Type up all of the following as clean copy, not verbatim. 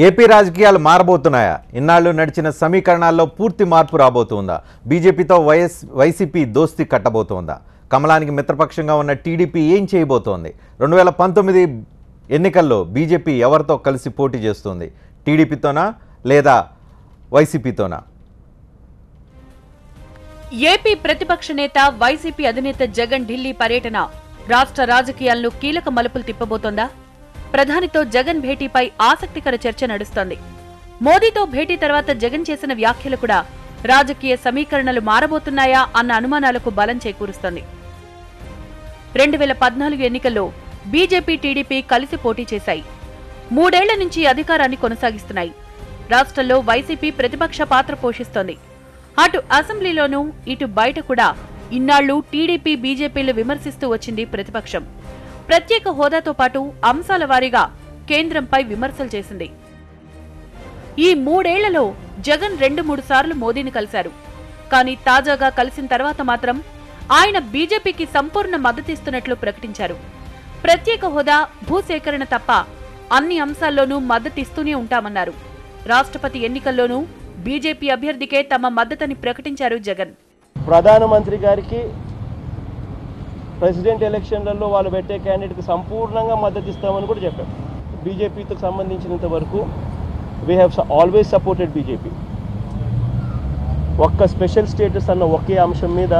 AP రాజకీయాలు మారబోతున్నాయా? ఇన్నాళ్లు నడిచిన సమీకరణాల్లో పూర్తి మార్పు రాబోతుందా? బీజేపీతో వైసీపీ దోస్తీ కట్టబోతోందా? కమలానికి మిత్రపక్షంగా ఉన్న టీడీపీ ఏం చేయబోతోంది? 2019 ఎన్నికల్లో బీజేపీ ఎవరితో కలిసి పోటీ చేస్తుంది? టీడీపీతోనా లేదా వైసీపీతోనా? ఏపీ ప్రతిపక్ష నేత వైసీపీ అధినేత జగన్ ఢిల్లీ పర్యటన రాష్ట్ర రాజకీయాలను కీలక మలుపులు తిప్పబోతోందా? ప్రధానితో జగన్ భేటీపై ఆసక్తికర చర్చ నడుస్తోంది. మోదీతో భేటీ తర్వాత జగన్ చేసిన వ్యాఖ్యలు కూడా రాజకీయ సమీకరణలు మారబోతున్నాయా అన్న అనుమానాలకు బలం చేకూరుస్తోంది. 2014 ఎన్నికల్లో బీజేపీ టీడీపీ కలిసి పోటీ చేశాయి. 3 ఏళ్ల నుంచి అధికారాన్ని కొనసాగిస్తున్నాయి. రాష్ట్రంలో వైసీపీ ప్రతిపక్ష పాత్ర పోషిస్తోంది. అటు అసెంబ్లీలోనూ ఇటు బయట కూడా ఇన్నాళ్లు టీడీపీ బీజేపీలు విమర్శిస్తూ వచ్చింది ప్రతిపక్షం. ప్రత్యేక హోదాతో పాటు అంశాల వారీగా కేంద్రంపై విమర్శలు చేసింది. ఈ 3 ఏళ్లలో జగన్ 2-3 సార్లు మోదీని కలిశారు. కానీ తాజాగా కలిసిన తర్వాత మాత్రం ఆయన బీజేపీకి సంపూర్ణ మద్దతిస్తున్నట్లు ప్రకటించారు. ప్రత్యేక హోదా, భూసేకరణ తప్ప అన్ని అంశాల్లోనూ మద్దతిస్తూనే ఉంటామన్నారు. రాష్ట్రపతి ఎన్నికల్లోనూ బీజేపీ అభ్యర్థికే తమ మద్దతని ప్రకటించారు జగన్. ప్రధానమంత్రి గారికి ప్రెసిడెంట్ ఎలక్షన్లలో వాళ్ళు పెట్టే క్యాండిడేట్కి సంపూర్ణంగా మద్దతు ఇస్తామని కూడా చెప్పారు. బీజేపీతో సంబంధించినంత వరకు we have always supported BJP. ఒక్క స్పెషల్ స్టేటస్ అన్న ఒకే అంశం మీద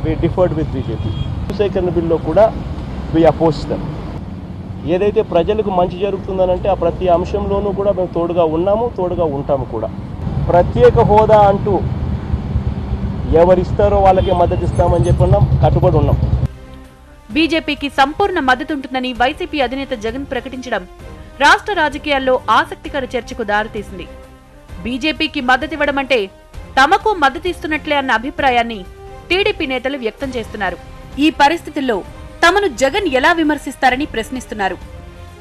వీ డిఫర్డ్ విత్ బీజేపీ. భూసేకరణ బిల్లో కూడా వీ అపోజ్ దెమ్. ఏదైతే ప్రజలకు మంచి జరుగుతుందనంటే ఆ ప్రతి అంశంలోనూ కూడా మేము తోడుగా ఉన్నాము, తోడుగా ఉంటాము కూడా. ప్రత్యేక హోదా అంటూ ఎవరిస్తారో వాళ్ళకే మద్దతు ఇస్తామని చెప్పన్నాం, కట్టుబడి ఉన్నాం. బీజేపీకి సంపూర్ణ మద్దతుంటుందని వైసీపీ అధినేత జగన్ ప్రకటించడం రాష్ట్ర రాజకీయాల్లో ఆసక్తికర చర్చకు దారితీసింది. బీజేపీకి మద్దతివ్వడం అంటే తమకు మద్దతిస్తున్నట్లే అన్న అభిప్రాయాన్ని టీడీపీ నేతలు వ్యక్తం చేస్తున్నారు. ఈ పరిస్థితుల్లో తమను జగన్ ఎలా విమర్శిస్తారని ప్రశ్నిస్తున్నారు.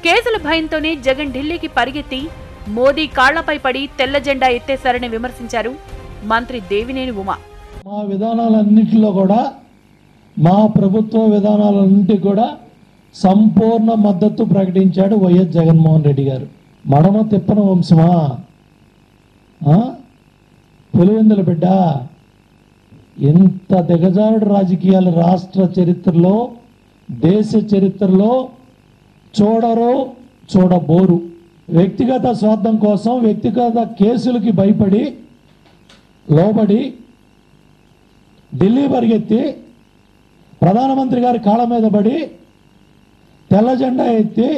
కేసుల భయంతోనే జగన్ ఢిల్లీకి పరిగెత్తి మోదీ కాళ్లపై పడి తెల్ల జెండా ఎత్తేశారని విమర్శించారు మంత్రి దేవినేని ఉమా. మా విధానాలన్నింటిలో కూడా, మా ప్రభుత్వ విధానాలన్నింటికి కూడా సంపూర్ణ మద్దతు ప్రకటించాడు వైఎస్ జగన్మోహన్ రెడ్డి గారు. మడమ తిప్పన వంశమా, పులివెందుల బిడ్డ, ఇంత దిగజారుడు రాజకీయాలు రాష్ట్ర చరిత్రలో, దేశ చరిత్రలో చూడరు, చూడబోరు. వ్యక్తిగత స్వార్థం కోసం, వ్యక్తిగత కేసులకి భయపడి లోబడి ఢిల్లీ పరిగెత్తి ప్రధానమంత్రి గారి కాళ్ళ మీద పడి తెల్ల జెండా ఎత్తి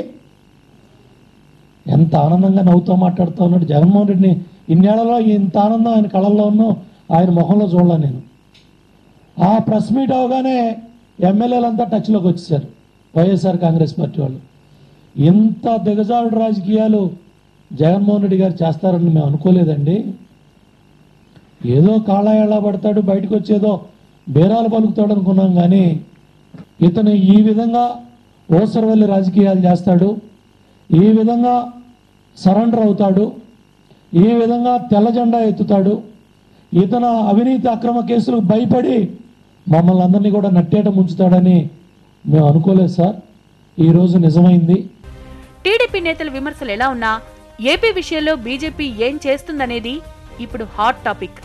ఎంత ఆనందంగా నవ్వుతూ మాట్లాడుతూ ఉన్నాడు జగన్మోహన్ రెడ్డిని. ఇన్నేళ్లలో ఇంత ఆనందం ఆయన కళ్ళల్లో ఉన్నో ఆయన ముఖంలో చూడలే నేను. ఆ ప్రెస్ మీట్ అవగానే ఎమ్మెల్యేలంతా టచ్లోకి వచ్చేసారు వైఎస్ఆర్ కాంగ్రెస్ పార్టీ వాళ్ళు. ఇంత దిగజారుడు రాజకీయాలు జగన్మోహన్ రెడ్డి గారు చేస్తారని మేము అనుకోలేదండి. ఏదో కాళ్ళ పడతాడు, బయటకు వచ్చేదో బేరాలు పలుకుతాడు అనుకున్నాం. కానీ ఇతను ఈ విధంగా ఓసరవల్లి రాజకీయాలు చేస్తాడు, ఈ విధంగా సరెండర్ అవుతాడు, ఈ విధంగా తెల్ల జెండా ఎత్తుతాడు, ఇతను అవినీతి అక్రమ కేసులకు భయపడి మమ్మల్ని అందరినీ కూడా నట్టేట ముంచుతాడని మేము అనుకోలేదు సార్. ఈరోజు నిజమైంది. టీడీపీ నేతల విమర్శలు ఎలా ఉన్నా ఏపీ విషయంలో బీజేపీ ఏం చేస్తుందనేది ఇప్పుడు హాట్ టాపిక్.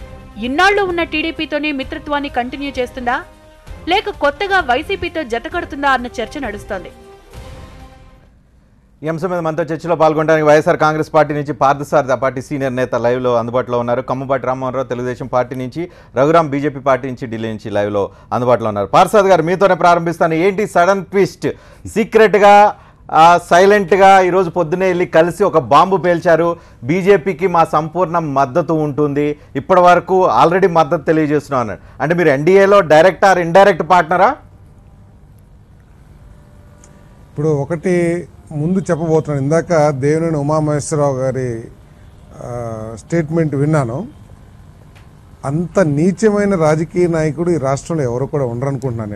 ఇన్నాళ్లు ఉన్న టీడీపీతోనే మిత్రత్వాన్ని కంటిన్యూ చేస్తుందా, లేక కొత్తగా వైసీపీతో జతకడుతుందా అన్న చర్చ నడుస్తోంది. ఈ అంశం మీద మనతో చర్చలో పాల్గొనడానికి వైఎస్ఆర్ కాంగ్రెస్ పార్టీ నుంచి పార్థసారథి ఆ పార్టీ సీనియర్ నేత లైవ్లో అందుబాటులో ఉన్నారు. కమ్మపాటి రామ్మోహన్ రావు తెలుగుదేశం పార్టీ నుంచి, రఘురాం బీజేపీ పార్టీ నుంచి, ఢిల్లీ నుంచి లైవ్లో అందుబాటులో ఉన్నారు. పార్థసారథి గారు, మీతోనే ప్రారంభిస్తాను. ఏంటి సడన్ ట్విస్ట్? సీక్రెట్గా, సైలెంట్గా ఈరోజు పొద్దునే వెళ్ళి కలిసి ఒక బాంబు పేల్చారు. బీజేపీకి మా సంపూర్ణ మద్దతు ఉంటుంది, ఇప్పటి వరకు ఆల్రెడీ మద్దతు తెలియజేస్తున్నాం అన్నాడు. అంటే మీరు ఎన్డీఏలో డైరెక్ట్ ఆర్ ఇండైరెక్ట్ పార్ట్నరా? ఇప్పుడు ఒకటి ముందు చెప్పబోతున్నాను. ఇందాక దేవినేని ఉమామహేశ్వరరావు గారి స్టేట్మెంట్ విన్నాను. అంత నీచమైన రాజకీయ నాయకుడు ఈ రాష్ట్రంలో ఎవరు కూడా ఉండరనుకుంటున్నాను.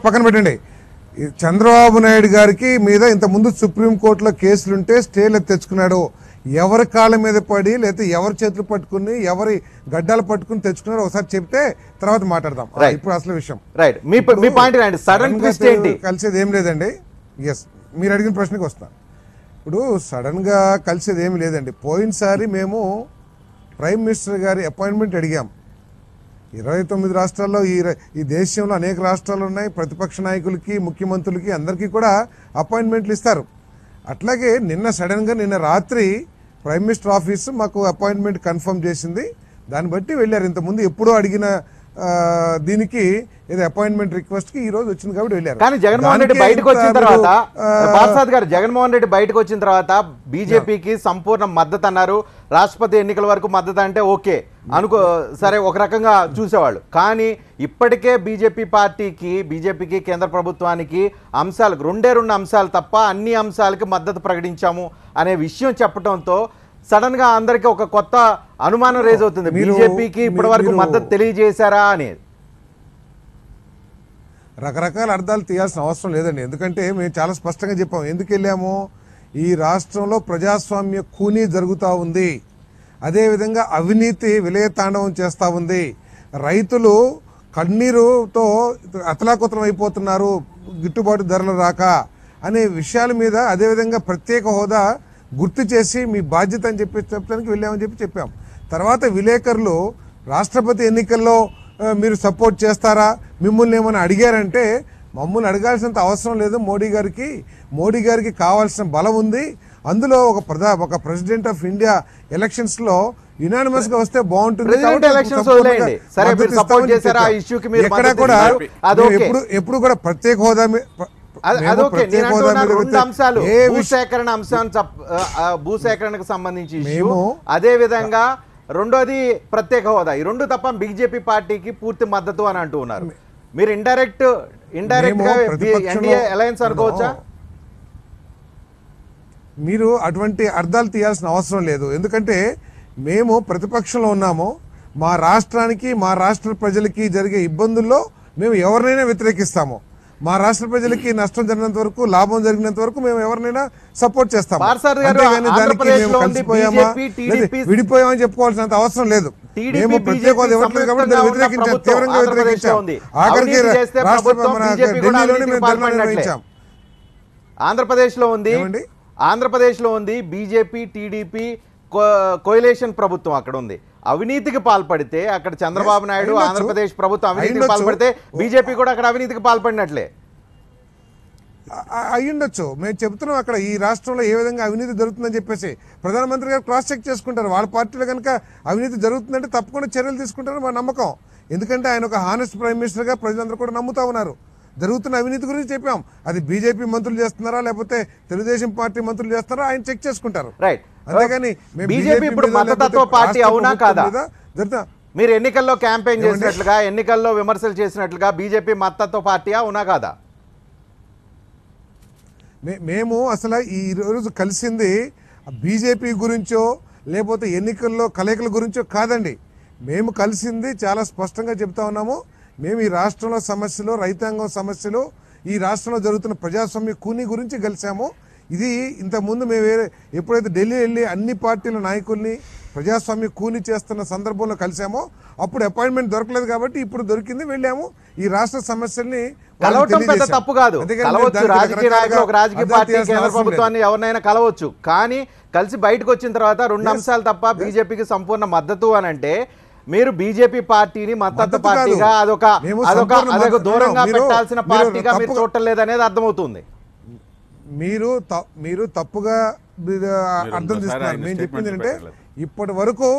పక్కన పెట్టండి. చంద్రబాబు నాయుడు గారికి మీద ఇంత ముందు సుప్రీంకోర్టులో కేసులుంటే స్టేలు తెచ్చుకున్నాడు. ఎవరి కాళ్ళ మీద పడి లేకపోతే ఎవరి చేతులు పట్టుకుని ఎవరి గడ్డాలు పట్టుకుని తెచ్చుకున్నారో ఒకసారి చెప్తే తర్వాత మాట్లాడదాం. ఇప్పుడు అసలు విషయం రైట్, మీ పాయింట్ రండి. సడన్ ట్విస్ట్ ఏంటి? కలిసేది ఏం లేదండి. ఎస్, మీరు అడిగిన ప్రశ్నకి వస్తాను. ఇప్పుడు సడన్గా కలిసేది ఏమి లేదండి. పోయినసారి మేము ప్రైమ్ మినిస్టర్ గారి అపాయింట్మెంట్ అడిగాం. 29 రాష్ట్రాల్లో ఈ దేశంలో అనేక రాష్ట్రాలు ఉన్నాయి. ప్రతిపక్ష నాయకులకి, ముఖ్యమంత్రులకి అందరికీ కూడా అపాయింట్మెంట్లు ఇస్తారు. అట్లాగే నిన్న రాత్రి ప్రైమ్ మినిస్టర్ ఆఫీస్ మాకు అపాయింట్మెంట్ కన్ఫర్మ్ చేసింది. దాన్ని బట్టి వెళ్ళారు. ఇంతకుముందు ఎప్పుడో అడిగిన దీనికి ఏదో అపాయింట్మెంట్ రిక్వెస్ట్ కి ఈ రోజు వచ్చింది కాబట్టి వెళ్ళారు. కానీ జగన్మోహన్ రెడ్డి బయటకు వచ్చిన తర్వాత పార్సాద్ గారు జగన్మోహన్ రెడ్డి బయటకు వచ్చిన తర్వాత బీజేపీకి సంపూర్ణ మద్దతు అన్నారు. రాష్ట్రపతి ఎన్నికల వరకు మద్దతు అంటే ఓకే అనుకో, సరే ఒక రకంగా చూసేవాళ్ళు. కానీ ఇప్పటికే బీజేపీకి కేంద్ర ప్రభుత్వానికి అంశాలకు రెండే అంశాలు తప్ప అన్ని అంశాలకి మద్దతు ప్రకటించాము అనే విషయం చెప్పడంతో సడన్ గా అందరికి ఒక కొత్త అనుమానం రేజ్ అవుతుంది. బీజేపీకి ఇప్పటి వరకు మద్దతు తెలియజేశారా అనేది రకరకాల అర్థాలు తీయాల్సిన అవసరం లేదండి. ఎందుకంటే మేము చాలా స్పష్టంగా చెప్పాము ఎందుకు వెళ్ళాము. ఈ రాష్ట్రంలో ప్రజాస్వామ్య కూనీ జరుగుతూ ఉంది. అదేవిధంగా అవినీతి విలయతాండవం చేస్తూ ఉంది. రైతులు కన్నీరుతో అతలాకుతలం అయిపోతున్నారు గిట్టుబాటు ధరలు రాక అనే విషయాల మీద, అదేవిధంగా ప్రత్యేక హోదా గుర్తు చేసి మీ బాధ్యత అని చెప్పడానికి వెళ్ళామని చెప్పాం. తర్వాత విలేకరులు రాష్ట్రపతి ఎన్నికల్లో మీరు సపోర్ట్ చేస్తారా, మిమ్మల్ని ఏమైనా అడిగారంటే మమ్మల్ని అడగాల్సినంత అవసరం లేదు. మోడీ గారికి కావాల్సిన బలం ఉంది. అందులో ఒక ప్రెసిడెంట్ ఆఫ్ ఇండియా ఎలక్షన్స్ లో యునానిమస్ గా వస్తే బాగుంటుంది. ఎక్కడ కూడా ఎప్పుడు కూడా ప్రత్యేక హోదా భూసేకరణకు సంబంధించి అదే విధంగా రెండోది ప్రత్యేక హోదా, ఈ రెండు తప్ప బీజేపీ పార్టీకి పూర్తి మద్దతు అని అంటూ ఉన్నారు. మీరు ఇండైరెక్ట్ గా ఎన్డీఏ అలయన్స్ అనుకోవచ్చా? మీరు అటువంటి అర్థాలు తీయాల్సిన అవసరం లేదు. ఎందుకంటే మేము ప్రతిపక్షంలో ఉన్నాము. మా రాష్ట్రానికి, మా రాష్ట్ర ప్రజలకి జరిగే ఇబ్బందుల్లో మేము ఎవరినైనా వ్యతిరేకిస్తాము. మా రాష్ట్ర ప్రజలకి నష్టం జరిగినంత వరకు, లాభం జరిగినంత వరకు మేము ఎవరినైనా సపోర్ట్ చేస్తాము. విడిపోయామని చెప్పుకోవాల్సినంత అవసరం లేదు. మేము ప్రత్యేక హోదా ఇవ్వట్లేదు కాబట్టి వ్యతిరేకించాం, తీవ్రంగా వ్యతిరేకించాం. ఆఖరికి ఢిల్లీలోనే మేము ధర్నా నిర్వహించాం. ఆంధ్రప్రదేశ్లో ఉంది బీజేపీ టీడీపీ కోయిలేషన్ ప్రభుత్వం అక్కడ ఉంది. అవినీతికి పాల్పడితే అక్కడ చంద్రబాబు నాయుడు ఆంధ్రప్రదేశ్ ప్రభుత్వం అవినీతికి పాల్పడితే బీజేపీ కూడా అక్కడ అవినీతికి పాల్పడినట్లే అయ్యుండొచ్చు. మేము చెప్తున్నాం అక్కడ ఈ రాష్ట్రంలో ఏ విధంగా అవినీతి జరుగుతుందని చెప్పేసి ప్రధానమంత్రి గారు క్రాస్ చెక్ చేసుకుంటారు. వాళ్ళ పార్టీలో కనుక అవినీతి జరుగుతుందంటే తప్పకుండా చర్యలు తీసుకుంటారని మా నమ్మకం. ఎందుకంటే ఆయన ఒక హానెస్ట్ ప్రైమ్ మినిస్టర్గా ప్రజలందరూ కూడా నమ్ముతా ఉన్నారు. జరుగుతున్న అవినీతి గురించి చెప్పాం. అది బీజేపీ మంత్రులు చేస్తున్నారా లేకపోతే తెలుగుదేశం పార్టీ మంత్రులు చేస్తున్నారా ఆయన చెక్ చేసుకుంటారు. అంతేగాని బీజేపీ ఇప్పుడు మతతత్వ పార్టీ అవునా కాదా? మీరు ఎన్నికల్లో క్యాంపెయిన్ చేసినట్లుగా, ఎన్నికల్లో విమర్శలు చేసినట్లుగా బీజేపీ మతతత్వ పార్టీ అవునా కాదా? మేము అసలు ఈ రోజు కలిసింది బీజేపీ గురించో లేకపోతే ఎన్నికల్లో కలయికల గురించో కాదండి. మేము కలిసింది చాలా స్పష్టంగా చెప్తా ఉన్నాము. మేము ఈ రాష్ట్రంలో సమస్యలు, రైతాంగం సమస్యలు, ఈ రాష్ట్రంలో జరుగుతున్న ప్రజాస్వామ్య కూనీ గురించి కలిసాము. ఇది ఇంతకుముందు మేము ఎప్పుడైతే ఢిల్లీ వెళ్ళి అన్ని పార్టీల నాయకుల్ని ప్రజాస్వామ్య కూనీ చేస్తున్న సందర్భంలో కలిసామో అప్పుడు అపాయింట్మెంట్ దొరకలేదు కాబట్టి ఇప్పుడు దొరికింది, వెళ్ళాము. ఈ రాష్ట్ర సమస్యల్ని తప్పు కాదు, రాజకీయ నాయకులు ఒక రాజకీయ పార్టీ కేంద్ర ప్రభుత్వాన్ని ఎవరినైనా కలవచ్చు. కానీ కలిసి బయటకు వచ్చిన తర్వాత రెండు అంశాలు తప్ప బీజేపీకి సంపూర్ణ మద్దతు అని అంటే మీరు బీజేపీ పార్టీని మద్దతు పార్టీగా అదొక దూరంగా పెట్టాల్సిన పార్టీగా మీరు చూడటం లేదనేది అర్థమవుతుంది. మీరు తప్పుగా అర్థం చేస్తున్నారు. మేము చెప్పింది ఏంటంటే ఇప్పటి వరకు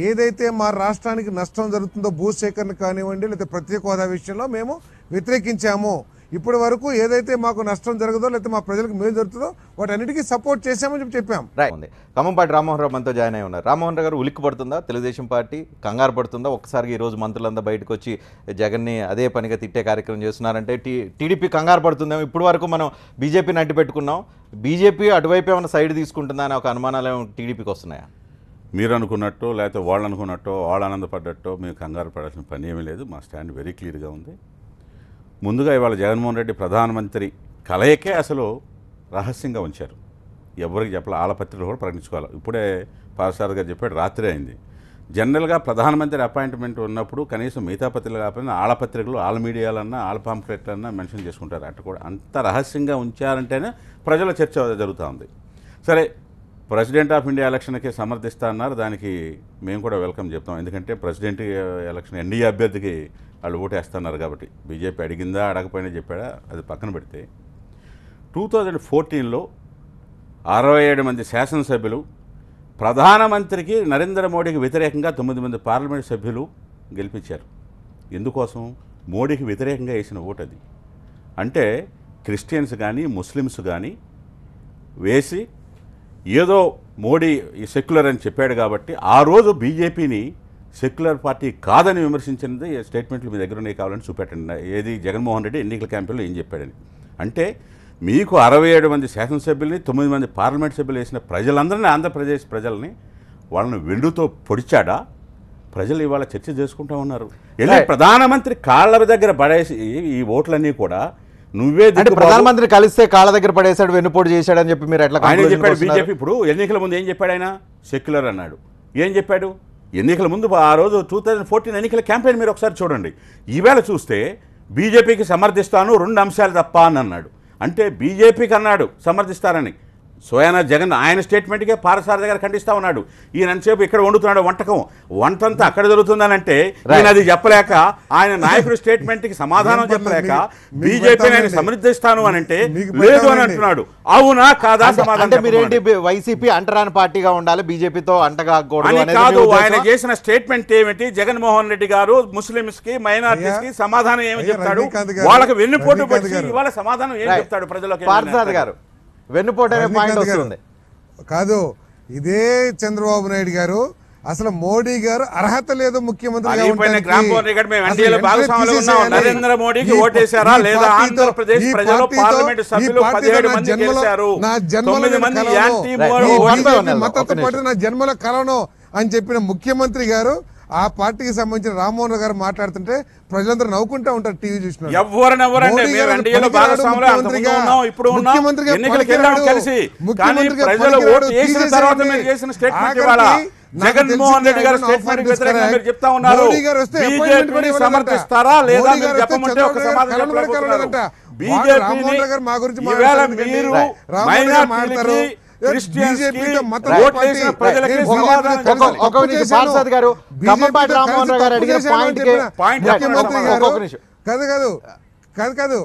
ఏదైతే మా రాష్ట్రానికి నష్టం జరుగుతుందో భూసేకరణ కానివ్వండి లేదా ప్రత్యేక హోదా విషయంలో మేము వ్యతిరేకించాము. ఇప్పటి వరకు ఏదైతే మాకు నష్టం జరగదో లేకపోతే మా ప్రజలకు మేలు జరుగుతుందో వాటన్నిటికీ సపోర్ట్ చేశామని చెప్పాం. ఖమ్మంపాటి రామ్మోహన్ రావు మనతో జాయిన్ అయి ఉన్నారు. రామ్మోహన్ రావు గారు ఉలిక్కి పడుతుందా తెలుగుదేశం పార్టీ, కంగారు పడుతుందా? ఒక్కసారిగా ఈ రోజు మంత్రులంతా బయటకు వచ్చి జగన్ని అదే పనిగా తిట్టే కార్యక్రమం చేస్తున్నారంటే టీడీపీ కంగారు పడుతుందేమో. ఇప్పుడు వరకు మనం బీజేపీని అడ్డు పెట్టుకున్నాం, బీజేపీ అటువైపు ఏమైనా సైడ్ తీసుకుంటుందా అనే ఒక అనుమానాలు టీడీపీకి వస్తున్నాయా? మీరు అనుకున్నట్టు లేకపోతే వాళ్ళు అనుకున్నట్టు వాళ్ళు ఆనందపడ్డట్టు మేము కంగారు పడాల్సిన పని ఏమీ లేదు. మా స్టాండ్ వెరీ క్లియర్గా ఉంది. ముందుగా ఇవాళ జగన్మోహన్ రెడ్డి ప్రధానమంత్రి కలయికే అసలు రహస్యంగా ఉంచారు. ఎవరికి చెప్పాలి, ఆల పత్రికలు కూడా ప్రకటించుకోవాలి. ఇప్పుడే పార్సాద్ గారు చెప్పాడు, రాత్రి అయింది. జనరల్గా ప్రధానమంత్రి అపాయింట్మెంట్ ఉన్నప్పుడు కనీసం మిగతా పత్రికలు కాకపోయినా ఆల పత్రికలు, ఆల్ మీడియాలన్నా, ఆల్ పాంప్లెట్లన్నా మెన్షన్ చేసుకుంటారు. అట్లా కూడా అంత రహస్యంగా ఉంచారంటేనే ప్రజల చర్చ జరుగుతూ ఉంది. సరే, ప్రెసిడెంట్ ఆఫ్ ఇండియా ఎలక్షన్కి సమర్థిస్తా అన్నారు. దానికి మేము కూడా వెల్కమ్ చెప్తాం. ఎందుకంటే ప్రెసిడెంట్ ఎలక్షన్ ఎన్డీఏ అభ్యర్థికి వాళ్ళు ఓటేస్తున్నారు కాబట్టి. బీజేపీ అడిగిందా అడగపోయినా చెప్పాడా అది పక్కన పెడితే 2014లో 67 మంది శాసనసభ్యులు, ప్రధానమంత్రికి నరేంద్ర మోడీకి వ్యతిరేకంగా 9 మంది పార్లమెంట్ సభ్యులు గెలిపించారు. ఎందుకోసం? మోడీకి వ్యతిరేకంగా వేసిన ఓటు అది. అంటే క్రిస్టియన్స్ కానీ ముస్లిమ్స్ కానీ వేసి ఏదో మోడీ ఈ సెక్యులర్ అని చెప్పాడు కాబట్టి ఆ రోజు బీజేపీని సెక్యులర్ పార్టీ కాదని విమర్శించినది స్టేట్మెంట్లు మీ దగ్గర ఉన్నాయి, కావాలని చూపెట్టండి. ఏది జగన్మోహన్ రెడ్డి ఎన్నికల క్యాంపెయిన్లో ఏం చెప్పాడని. అంటే మీకు 67 మంది శాసనసభ్యుల్ని 9 మంది పార్లమెంట్ సభ్యులు వేసిన ప్రజలందరినీ, ఆంధ్రప్రదేశ్ ప్రజల్ని వాళ్ళని వెండుతో పొడిచాడా? ప్రజలు ఇవాళ చర్చ చేసుకుంటా ఉన్నారు. వెళ్ళి ప్రధానమంత్రి కాళ్ళ దగ్గర పడేసి ఈ ఓట్లన్నీ కూడా నువ్వే ప్రధానమంత్రి కలిస్తే కాళ్ళ దగ్గర పడేశాడు, వెన్నుపోటు చేశాడని చెప్పి మీరు ఎట్లా ఆయన చెప్పాడు? బీజేపీ ఇప్పుడు ఎన్నికల ముందు ఏం చెప్పాడు? ఆయన సెక్యులర్ అన్నాడు. ఏం చెప్పాడు ఎన్నికల ముందు? ఆ రోజు 2014 ఎన్నికల క్యాంపెయిన్ మీరు ఒకసారి చూడండి. ఈవేళ చూస్తే బీజేపీకి సమర్థిస్తాను 2 అంశాలు తప్ప అని అన్నాడు. అంటే బీజేపీకి అన్నాడు సమర్థిస్తారని. స్వయాన జగన్ ఆయన స్టేట్మెంట్కే పారసారథి గారు ఖండిస్తూ ఉన్నాడు. ఈయనంతసేపు ఇక్కడ వండుతున్నాడు వంటంతా అక్కడ జరుగుతుందనంటే ఈయన అది చెప్పలేక, ఆయన నాయకుడి స్టేట్మెంట్కి సమాధానం చెప్పలేక బీజేపీని ఆయన సమర్థిస్తాను అని అంటే లేదు అని అంటున్నాడు. అవునా కాదా సమాధానం? మీరేంటి వైసీపీ అంటరాని పార్టీగా ఉండాలి, బీజేపీతో అంటగాకూడదు అని కాదు. ఆయన చేసిన స్టేట్మెంట్ ఏమిటి? జగన్మోహన్ రెడ్డి గారు ముస్లింస్ కి, మైనారిటీస్ కి సమాధానం ఏమి చెప్తాడు? వాళ్ళకి వెన్నుపోటు పడి ఇవాళ సమాధానం ఏం చెప్తాడు ప్రజలకు? పార్సాద్ గారు వెన్నుపోటు అనే పాయింట్ వస్తుంది కాదు. ఇదే చంద్రబాబు నాయుడు గారు అసలు మోడీ గారు అర్హత లేదు ముఖ్యమంత్రిగా నరేంద్ర మోడీకి ఓటేశారా లేదా? ఆంధ్రప్రదేశ్ ప్రజలు పార్లమెంట్ సభ్యులు 17 మంది గెలిచారు. 9 మంది యాంటీ మద్దతు పడిన నా జన్మలో కలను అని చెప్పిన ముఖ్యమంత్రి గారు ఆ పార్టీకి సంబంధించిన రామ్మోహన్ గారు మాట్లాడుతుంటే ప్రజలందరూ నవ్వుకుంటా ఉంటారు టీవీ చూసిన. జగన్మోహన్ రెడ్డి గారు స్టేట్మెంట్ వ్యతిరేకంగా మీరు చెప్తా ఉన్నారు. బీజేపీని సమర్థిస్తారా లేదా మీరు చెప్పమంటే ఒక సమాధానం చెప్పలేకపోతున్నారు. బీజేపీ ఈవేళ మీరు మైనారిటీలకి కాదు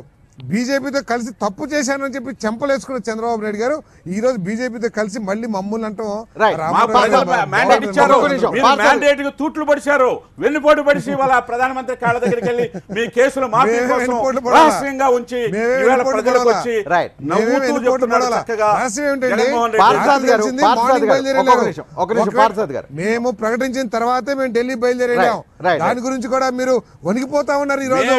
బీజేపీతో కలిసి తప్పు చేశానని చెప్పి చెంపలేసుకున్న చంద్రబాబు నాయుడు గారు ఈ రోజు బీజేపీతో కలిసి మళ్ళీ మమ్మల్ని అంటాం తూట్లు పడిచారు, వెన్నుపోటు పడిచి వాళ్ళ ప్రధానమంత్రి కాళ్ళ దగ్గరికి వెళ్ళి మీ కేసులు మాఫీ కోసం రహస్యంగా ఉంచి ప్రజలకు వచ్చి మేము ప్రకటించిన తర్వాతే మేము ఢిల్లీ బయలుదేరాం. దాని గురించి కూడా మీరు వణికిపోతా ఉన్నారు. ఈ రోజు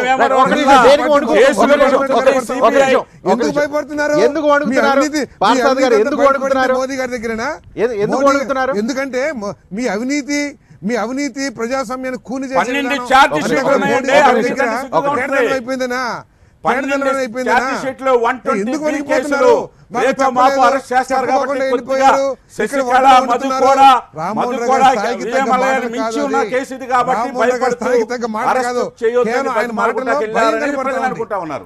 ఎందుకు భయపడుతున్నారు? మోదీ గారి దగ్గర ఎందుకంటే మీ అవినీతి ప్రజాస్వామ్యాన్ని కూని అయిపోయిందనా? ఎందుకు వణికిపోతున్నారు?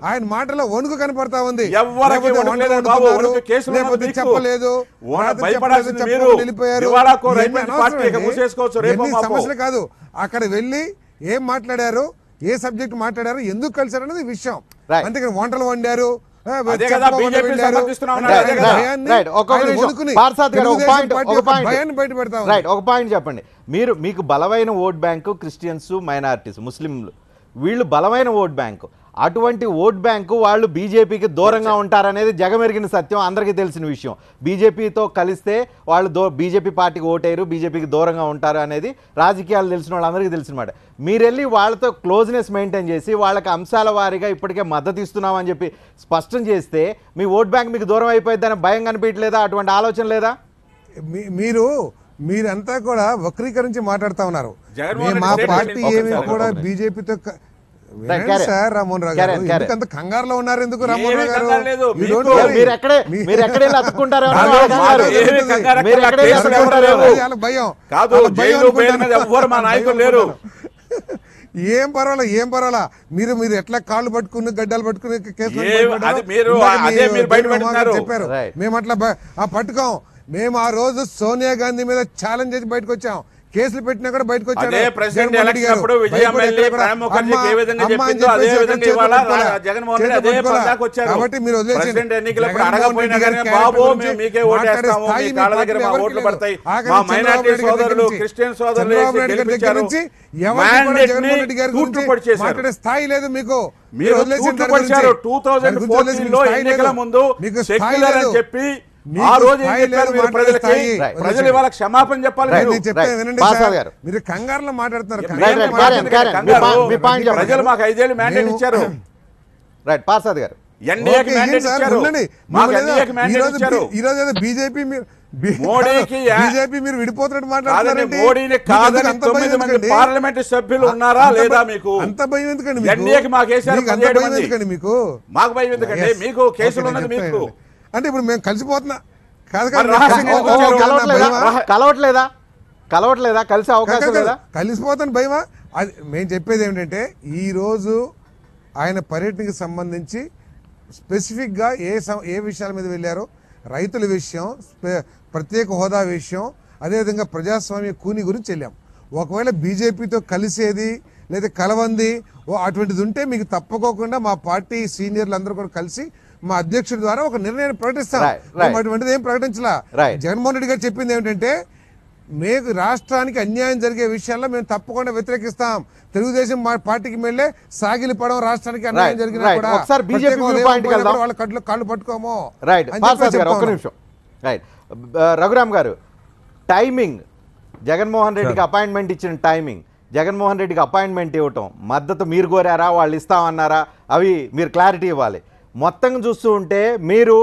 ఆయన మాటలో వణుకు కనపడతా ఉంది. చెప్పలేదు సమస్యలు కాదు. అక్కడ వెళ్ళి ఏం మాట్లాడారు, ఏ సబ్జెక్ట్ మాట్లాడారు, ఎందుకు కలిసారు అనేది విషయం. అంతేకాని వంటలు వండారు ఒక పాయింట్ చెప్పండి. మీకు బలమైన ఓట్ బ్యాంకు క్రిస్టియన్స్, మైనారిటీస్, ముస్లింలు, వీళ్ళు బలమైన ఓట్ బ్యాంకు. అటువంటి ఓట్ బ్యాంకు వాళ్ళు బీజేపీకి దూరంగా ఉంటారనేది జగమెరిగిన సత్యం, అందరికీ తెలిసిన విషయం. బీజేపీతో కలిస్తే వాళ్ళు బీజేపీ పార్టీకి ఓటేరు, బీజేపీకి దూరంగా ఉంటారు అనేది రాజకీయాలు తెలిసిన వాళ్ళందరికీ తెలిసిన మాట. మీరెళ్ళి వాళ్ళతో క్లోజ్నెస్ మెయింటైన్ చేసి వాళ్ళకి అంశాల వారీగా ఇప్పటికే మద్దతు ఇస్తున్నామని చెప్పి స్పష్టం చేస్తే మీ ఓట్ బ్యాంక్ మీకు దూరం అయిపోయిందని భయం కనిపించలేదా? అటువంటి ఆలోచన లేదా? మీరంతా కూడా వక్రీకరించి మాట్లాడుతూ ఉన్నారు. మా పార్టీ ఏమి కూడా బీజేపీతో వినండి సార్ రామ్మోహన్ రావు గారు, ఎందుకంత కంగారులో ఉన్నారు ఎందుకు రామ్మోహన్ రావు కంగారు లేదు. గారు? You don't మీకు- worry. మీరు ఎక్కడే అతుక్కుంటారో చాలా భయం కాదు, చాలా భయం జైలు బెయిల్ అనుకుంటాను. మీద ఎవ్వరు మా నాయకులు లేరు. ఏం పర్వాలా మీరు ఎట్లా కాళ్ళు పట్టుకుని గడ్డలు పట్టుకుని కేసులో అది మీరు బయట పెడుతున్నారు. చెప్పారు. Right. మేము అట్లా పట్టుకోం. మేము ఆ రోజు సోనియా గాంధీ మీద ఛాలెంజ్ చేసి బయటకు వచ్చాం. కేసులు పెట్టినా కూడా బయటకు వచ్చాడు. అదే ప్రెసిడెంట్ జగన్మోహన్ రెడ్డి ఎలక్షన్ గారు అప్పుడు విజయ భయపడి ఎమ్మెల్యే ఎక్కడ కూడా ప్రణబ్ ముఖర్జీకి ఏ విధంగా అమ్మ అని చెప్పిందో అదే చెప్పేసి విధంగా చేతులు ఇవాళ పట్టుకోలే. జగన్మోహన్ రెడ్డి చేతులు అదే పట్టుకోలే. పదాకు వచ్చారు. కాబట్టి మీరు వదిలేసేయండి. ప్రెసిడెంట్ ఎన్నికలప్పుడు జగన్మోహన్ అడగపోయినా రెడ్డి కానీ గారి బాబు క్యారెక్టర్ మేము మీకే గురించి ఓటేస్తాము, మాట్లాడే మీ స్థాయి కాళ్ళ మీ దగ్గర మా పార్టీలో ఓట్లు ఎవరికీ పడతాయి, లేదు. ఆఖరికి మా చంద్రబాబు మైనార్టీ నాయుడు గారి సోదరులు దగ్గర క్రిస్టియన్ నుంచి, సోదరులు చంద్రబాబు నాయుడు గారి దగ్గర నుంచి ఎవరికి కూడా జగన్మోహన్ రెడ్డి గారి గురించి మాట్లాడే స్థాయి లేదు మీకు. మీరు వదిలేసేయండి దాని తూట్లుపడిచారు. గురించి. దాని గురించి 2014 వదిలేసి లో స్థాయి లేదు. ఎన్నికల ముందు మీకు స్థాయి సెక్యులర్ లేదు. అని చెప్పి మీకు ఆ రోజు ఏం స్థాయి చెప్పారు లేదు, మీరు మాట్లాడే ప్రజలకి? స్థాయి. ప్రజలు ఇవాళ క్షమాపణ చెప్పాలి. Right. మీరు నేను చెప్తే Right. వినండి పాసాద్ సార్. గారు. మీరు కంగారులో మాట్లాడుతున్నారు. మీరు Right, right. మాట్లాడండి, Karen, కంగారు. మీ point చెప్పండి. ప్రజలు మాకు 5 ఏళ్ళు మ్యాండేట్ ఇచ్చారు. రైట్ పార్సాద్ గారు ఎన్డీఏకి ఓకే, మ్యాండేట్ ఏం సార్, ఇచ్చారు. ఉండండి. మాకు మిమ్మల్ని ఎన్డీఏకి మ్యాండేట్ ఇచ్చారు. ఈ రోజు ఏదో బీజేపీ మోడీకి బీజేపీ మీరు విడిపోతున్నట్టు కాదండి, మాట్లాడుతున్నారండి. మోడీని కాదని 9 మంది పార్లమెంట్ సభ్యులు ఉన్నారా లేదా మీకు? అంత భయం ఎందుకండి మీకు? ఎన్డీఏకి మాకు వేశారు మీకు అంత 17 భయం మంది. ఎందుకండి మీకు? మాకు భయం ఎందుకండి? Yes. మీకు కేసులు ఓకే, ఉన్నది నేను మీకు. చెప్తాను. అంటే ఇప్పుడు మేము కలిసిపోతున్నా కాదు మరి రహస్యంగా ఎందుకు వచ్చారు? కలవట్లేదా కలిసే అవకాశం లేదా? కలిసిపోతాను భయమా? అది మేము చెప్పేది ఏమిటంటే ఈ రోజు ఆయన పర్యటనకి సంబంధించి స్పెసిఫిక్గా ఏ విషయాల మీద వెళ్ళారో, రైతుల విషయం, ప్రత్యేక హోదా విషయం, అదేవిధంగా ప్రజాస్వామ్య కూని గురించి వెళ్ళాం. ఒకవేళ బీజేపీతో కలిసేది లేదా కలవంది అటువంటిది ఉంటే మీకు తప్పకోకుండా మా పార్టీ సీనియర్లు అందరూ కూడా కలిసి మా అధ్యక్షుడి ద్వారా ఒక నిర్ణయాన్ని ప్రకటిస్తాం. మేము అటువంటిది ఏం ప్రకటించలా. జగన్మోహన్ రెడ్డి గారు చెప్పింది ఏమిటంటే మీకు రాష్ట్రానికి అన్యాయం జరిగే విషయాల్లో మేము తప్పకుండా వ్యతిరేకిస్తాం. తెలుగుదేశం మా పార్టీకి వెళ్ళే సాగిలిపడం రాష్ట్రానికి అన్యాయం జరిగినా కూడా ఒకసారి బీజేపీ వాళ్ళ కాళ్ళు పట్టుకోము. రైట్ పార్సాద్ గారు ఒక్క నిమిషం. రైట్ రఘురామ్ గారు, టైమింగ్ జగన్మోహన్ రెడ్డికి అపాయింట్మెంట్ ఇచ్చిన టైమింగ్, జగన్మోహన్ రెడ్డికి అపాయింట్మెంట్ ఇవ్వటం, మద్దతు మీరు కోరారా వాళ్ళు ఇస్తామన్నారా, అవి మీరు క్లారిటీ ఇవ్వాలి. మొత్తం చూస్తూ ఉంటే మీరు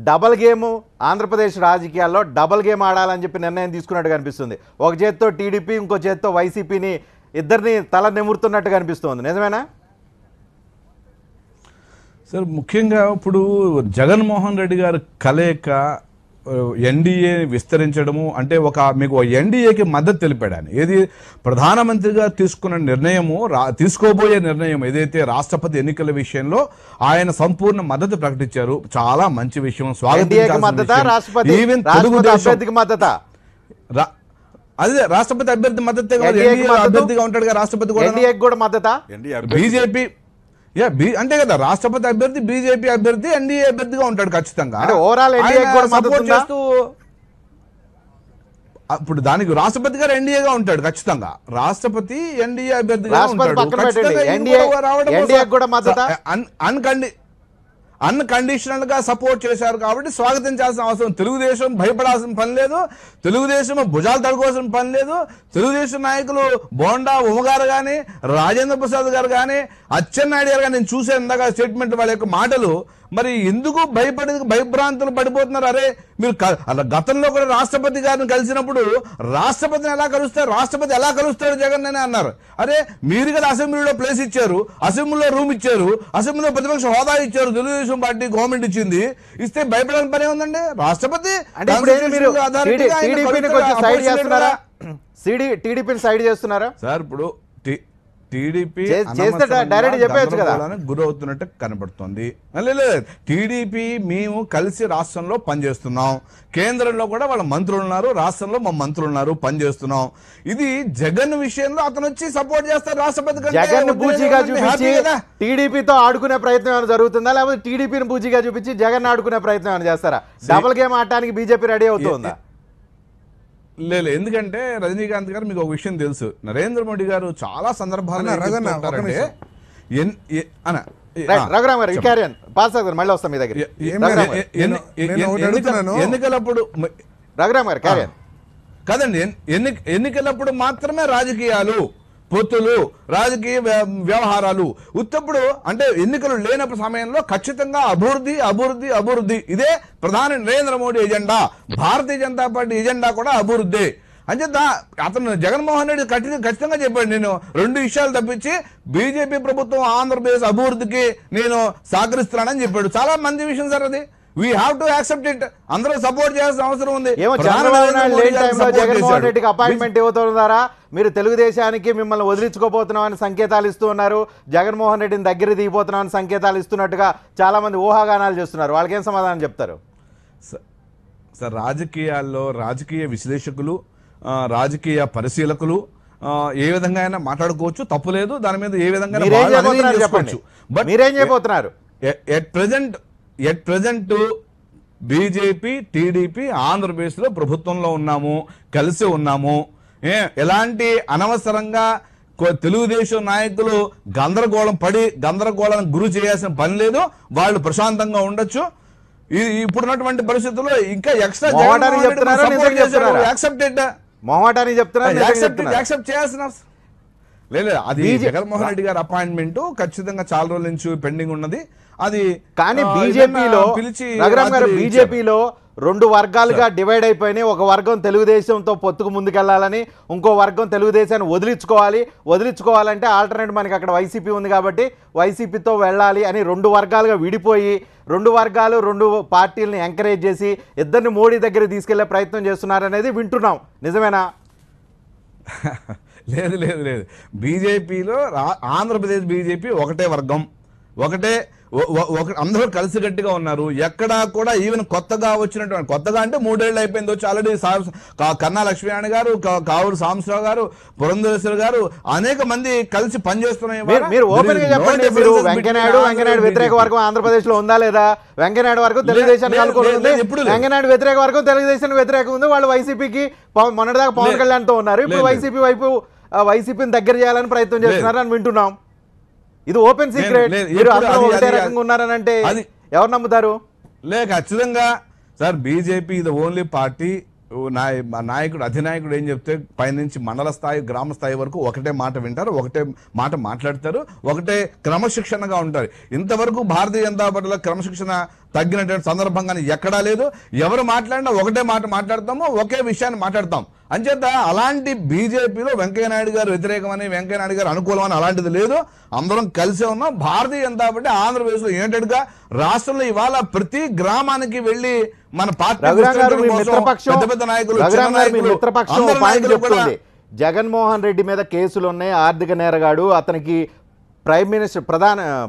డబల్ గేమ్ ఆంధ్రప్రదేశ్ రాజకీయాల్లో డబల్ గేమ్ ఆడాలని చెప్పి నిర్ణయం తీసుకున్నట్టు కనిపిస్తుంది. ఒక చేత్తో టీడీపీ, ఇంకో చేత్తో వైసీపీని ఇద్దరిని తల నిమురుతున్నట్టు కనిపిస్తుంది. నిజమేనా సార్? ముఖ్యంగా ఇప్పుడు జగన్మోహన్ రెడ్డి గారు కలయిక ఎన్డీఏ విస్తరించడము అంటే మీకు ఎన్డీఏకి మద్దతు తెలిపాడు ఆయన. ఏది ప్రధానమంత్రిగా తీసుకున్న నిర్ణయము, తీసుకోబోయే నిర్ణయం ఏదైతే రాష్ట్రపతి ఎన్నికల విషయంలో ఆయన సంపూర్ణ మద్దతు ప్రకటించారు. చాలా మంచి విషయం, అదే రాష్ట్రపతి అభ్యర్థి మద్దతే అభ్యర్థిగా ఉంటాడు కదా రాష్ట్రపతి కూడా. బీజేపీ అంతే కదా, రాష్ట్రపతి అభ్యర్థి బీజేపీ అభ్యర్థి ఎన్డీఏ అభ్యర్థిగా ఉంటాడు ఖచ్చితంగా. సపోర్ట్ చేస్తూ ఇప్పుడు దానికి రాష్ట్రపతి గారు ఎన్డీఏగా ఉంటాడు ఖచ్చితంగా. రాష్ట్రపతి ఎన్డీఏ అభ్యర్థిగా అన్కండిషనల్ గా సపోర్ట్ చేశారు కాబట్టి స్వాగతించాల్సిన అవసరం. తెలుగుదేశం భయపడాల్సిన పని లేదు, తెలుగుదేశం భుజాలు తడుకోవాల్సిన పని లేదు. తెలుగుదేశం నాయకులు బోండా ఉమ్మగారు కానీ, రాజేంద్ర ప్రసాద్ గారు కానీ, అచ్చెన్నాయుడు గారు కానీ నేను చూసాను ఇందాక స్టేట్మెంట్ వాళ్ళ యొక్క మాటలు. మరి ఎందుకు భయభ్రాంతులు పడిపోతున్నారు? అరే మీరు గతంలో కూడా రాష్ట్రపతి గారిని కలిసినప్పుడు రాష్ట్రపతిని ఎలా కలుస్తారు, రాష్ట్రపతి ఎలా కలుస్తాడు జగన్ అని అన్నారు. అరే మీరు కదా అసెంబ్లీలో ప్లేస్ ఇచ్చారు, అసెంబ్లీలో రూమ్ ఇచ్చారు, అసెంబ్లీలో ప్రతిపక్ష హోదా ఇచ్చారు, తెలుగుదేశం పార్టీ గవర్నమెంట్ ఇచ్చింది. ఇస్తే భయపడాలని పని ఉందండి. రాష్ట్రపతి టీడీపీని సైడ్ చేస్తున్నారా సార్? ఇప్పుడు టీడీపీ గురవుతున్నట్టు కనబడుతుంది. టీడీపీ మేము కలిసి రాష్ట్రంలో పనిచేస్తున్నాం, కేంద్రంలో కూడా వాళ్ళ మంత్రులు ఉన్నారు, రాష్ట్రంలో మా మంత్రులు ఉన్నారు, పనిచేస్తున్నాం. ఇది జగన్ విషయంలో అతను వచ్చి సపోర్ట్ చేస్తారు రాష్ట్రపతి. జగన్ బూజీగా చూపించి టీడీపీతో ఆడుకునే ప్రయత్నం ఏమైనా జరుగుతుందా, లేకపోతే టీడీపీని బూజీగా చూపించి జగన్ ఆడుకునే ప్రయత్నం ఏమైనా చేస్తారా? డబుల్ గేమ్ ఆడటానికి బీజేపీ రెడీ అవుతుందా? లేదు, ఎందుకంటే రజనీకాంత్ గారు మీకు ఒక విషయం తెలుసు, నరేంద్ర మోడీ గారు చాలా సందర్భాల్లో ఎన్నికలప్పుడు కదండి, ఎన్నికలప్పుడు మాత్రమే రాజకీయాలు, పొత్తులు, రాజకీయ వ్యవహారాలు. ఉత్తప్పుడు అంటే ఎన్నికలు లేనప్పుడు సమయంలో ఖచ్చితంగా అభివృద్ధి అభివృద్ధి అభివృద్ధి. ఇదే ప్రధాని నరేంద్ర మోడీ ఎజెండా. భారతీయ జనతా పార్టీ ఎజెండా కూడా అభివృద్ధి. అంచేత అతను జగన్మోహన్ రెడ్డి ఖచ్చితంగా చెప్పాడు, నేను 2 విషయాలు తప్పించి బీజేపీ ప్రభుత్వం ఆంధ్రప్రదేశ్ అభివృద్ధికి నేను సహకరిస్తున్నానని చెప్పాడు. చాలా మంచి విషయం సార్ అది. We have to accept it. అందరూ సపోర్ట్ చేయాల్సిన అవసరం ఉంది. ఏమో చంద్రబాబు నాయుడు లేని టైంలో జగన్మోహన్ రెడ్డికి అపాయింట్మెంట్ ఇవ్వతున్నారా? మీరు తెలుగుదేశానికి మిమ్మల్ని వదిలించుకోబోతున్నామని సంకేతాలు ఇస్తూ ఉన్నారు, జగన్మోహన్ రెడ్డిని దగ్గర దిగిపోతున్నామని సంకేతాలు ఇస్తున్నట్టుగా చాలా మంది ఊహాగానాలు చేస్తున్నారు. వాళ్ళకేం సమాధానం చెప్తారు? సార్ రాజకీయాల్లో రాజకీయ విశ్లేషకులు, రాజకీయ పరిశీలకులు ఏ విధంగా అయినా మాట్లాడుకోవచ్చు, తప్పులేదు. దాని మీద ఏ విధంగా చెప్పండి, మీరేం చేయబోతున్నారు? ఎట్ ప్రజెంట్ బీజేపీ టీడీపీ ఆంధ్రప్రదేశ్లో ప్రభుత్వంలో ఉన్నాము, కలిసి ఉన్నాము. ఎలాంటి అనవసరంగా తెలుగుదేశం నాయకులు గందరగోళానికి గురి చేయాల్సిన పని లేదు. వాళ్ళు ప్రశాంతంగా ఉండొచ్చు. ఇప్పుడున్నటువంటి పరిస్థితుల్లో ఇంకా ఎక్స్ట్రా యాక్సెప్ట్ చేయాల్సిన లేదు. అది జగన్మోహన్ రెడ్డి గారి అపాయింట్మెంట్ ఖచ్చితంగా చాలా రోజుల నుంచి పెండింగ్ ఉన్నది. అది కానీ బీజేపీలో రఘురామ్ గారు, బీజేపీలో 2 వర్గాలుగా డివైడ్ అయిపోయినాయి. ఒక వర్గం తెలుగుదేశంతో పొత్తుకు ముందుకెళ్లాలని, ఇంకో వర్గం తెలుగుదేశాన్ని వదిలించుకోవాలంటే ఆల్టర్నేట్ మనకి అక్కడ వైసీపీ ఉంది కాబట్టి వైసీపీతో వెళ్ళాలి అని 2 వర్గాలుగా విడిపోయి 2 వర్గాలు 2 పార్టీలను ఎంకరేజ్ చేసి ఇద్దరిని మోడీ దగ్గర తీసుకెళ్లే ప్రయత్నం చేస్తున్నారనేది వింటున్నాం. నిజమేనా? లేదు లేదు లేదు. బీజేపీలో ఆంధ్రప్రదేశ్ బీజేపీ ఒకటే వర్గం, అందరూ కలిసికట్టుగా ఉన్నారు. ఎక్కడా కూడా ఈవెన్ కొత్తగా వచ్చినటువంటి, కొత్తగా అంటే 3 ఏళ్ళు అయిపోయింది వచ్చి ఆల్రెడీ కన్నా లక్ష్మీనారాయణ గారు, కావూరు సాంబశివరావు గారు, పురంధరేశ్వర్ గారు అనేక మంది కలిసి పనిచేస్తున్నాయి. వెంకయ్యనాయుడు వ్యతిరేక వర్గం ఆంధ్రప్రదేశ్ లో ఉందా లేదా? వెంకయ్యనాయుడు వర్గం తెలుగుదేశానికి అనుకూలంగా ఉంది, వెంకయ్యనాయుడు వ్యతిరేక వర్గం తెలుగుదేశానికి వ్యతిరేకం ఉంది. వాళ్ళు వైసీపీకి మొన్నటిదాకా పవన్ కళ్యాణ్ తో ఉన్నారు, ఇప్పుడు వైసీపీ వైపు వైసీపీని దగ్గర చేయాలని ప్రయత్నం చేస్తున్నారు అని వింటున్నాం. ఇది ఓపెన్ సీక్రెట్. మీరు అందరూ ఒకటే రకంగా ఉన్నారని అంటే ఎవరు నమ్ముతారు? ఖచ్చితంగా సార్ బీజేపీ ఇది ఓన్లీ పార్టీ. నాయకుడు అధినాయకుడు ఏం చెప్తే పైనుంచి మండల స్థాయి గ్రామ స్థాయి వరకు ఒకటే మాట వింటారు, ఒకటే మాట మాట్లాడతారు, ఒకటే క్రమశిక్షణగా ఉంటారు. ఇంతవరకు భారతీయ జనతా పార్టీలో క్రమశిక్షణ తగ్గినటువంటి సందర్భంగానే ఎక్కడా లేదు. ఎవరు మాట్లాడినా ఒకటే మాట మాట్లాడతాము, ఒకే విషయాన్ని మాట్లాడతాం. అంచేత అలాంటి బీజేపీలో వెంకయ్యనాయుడు గారు వ్యతిరేకమని, వెంకయ్యనాయుడు గారు అనుకూలమని అలాంటిది లేదు. అందరం కలిసే ఉన్నాం. భారతీయ జనతా పార్టీ ఆంధ్రప్రదేశ్లో ఏంటంటే రాష్ట్రంలో ఇవాళ ప్రతి గ్రామానికి వెళ్లి మన పార్టీ పెద్ద నాయకులు జగన్మోహన్ రెడ్డి మీద కేసులు ఉన్నాయి, ఆర్థిక నేరగాడు, అతనికి ప్రైమ్ మినిస్టర్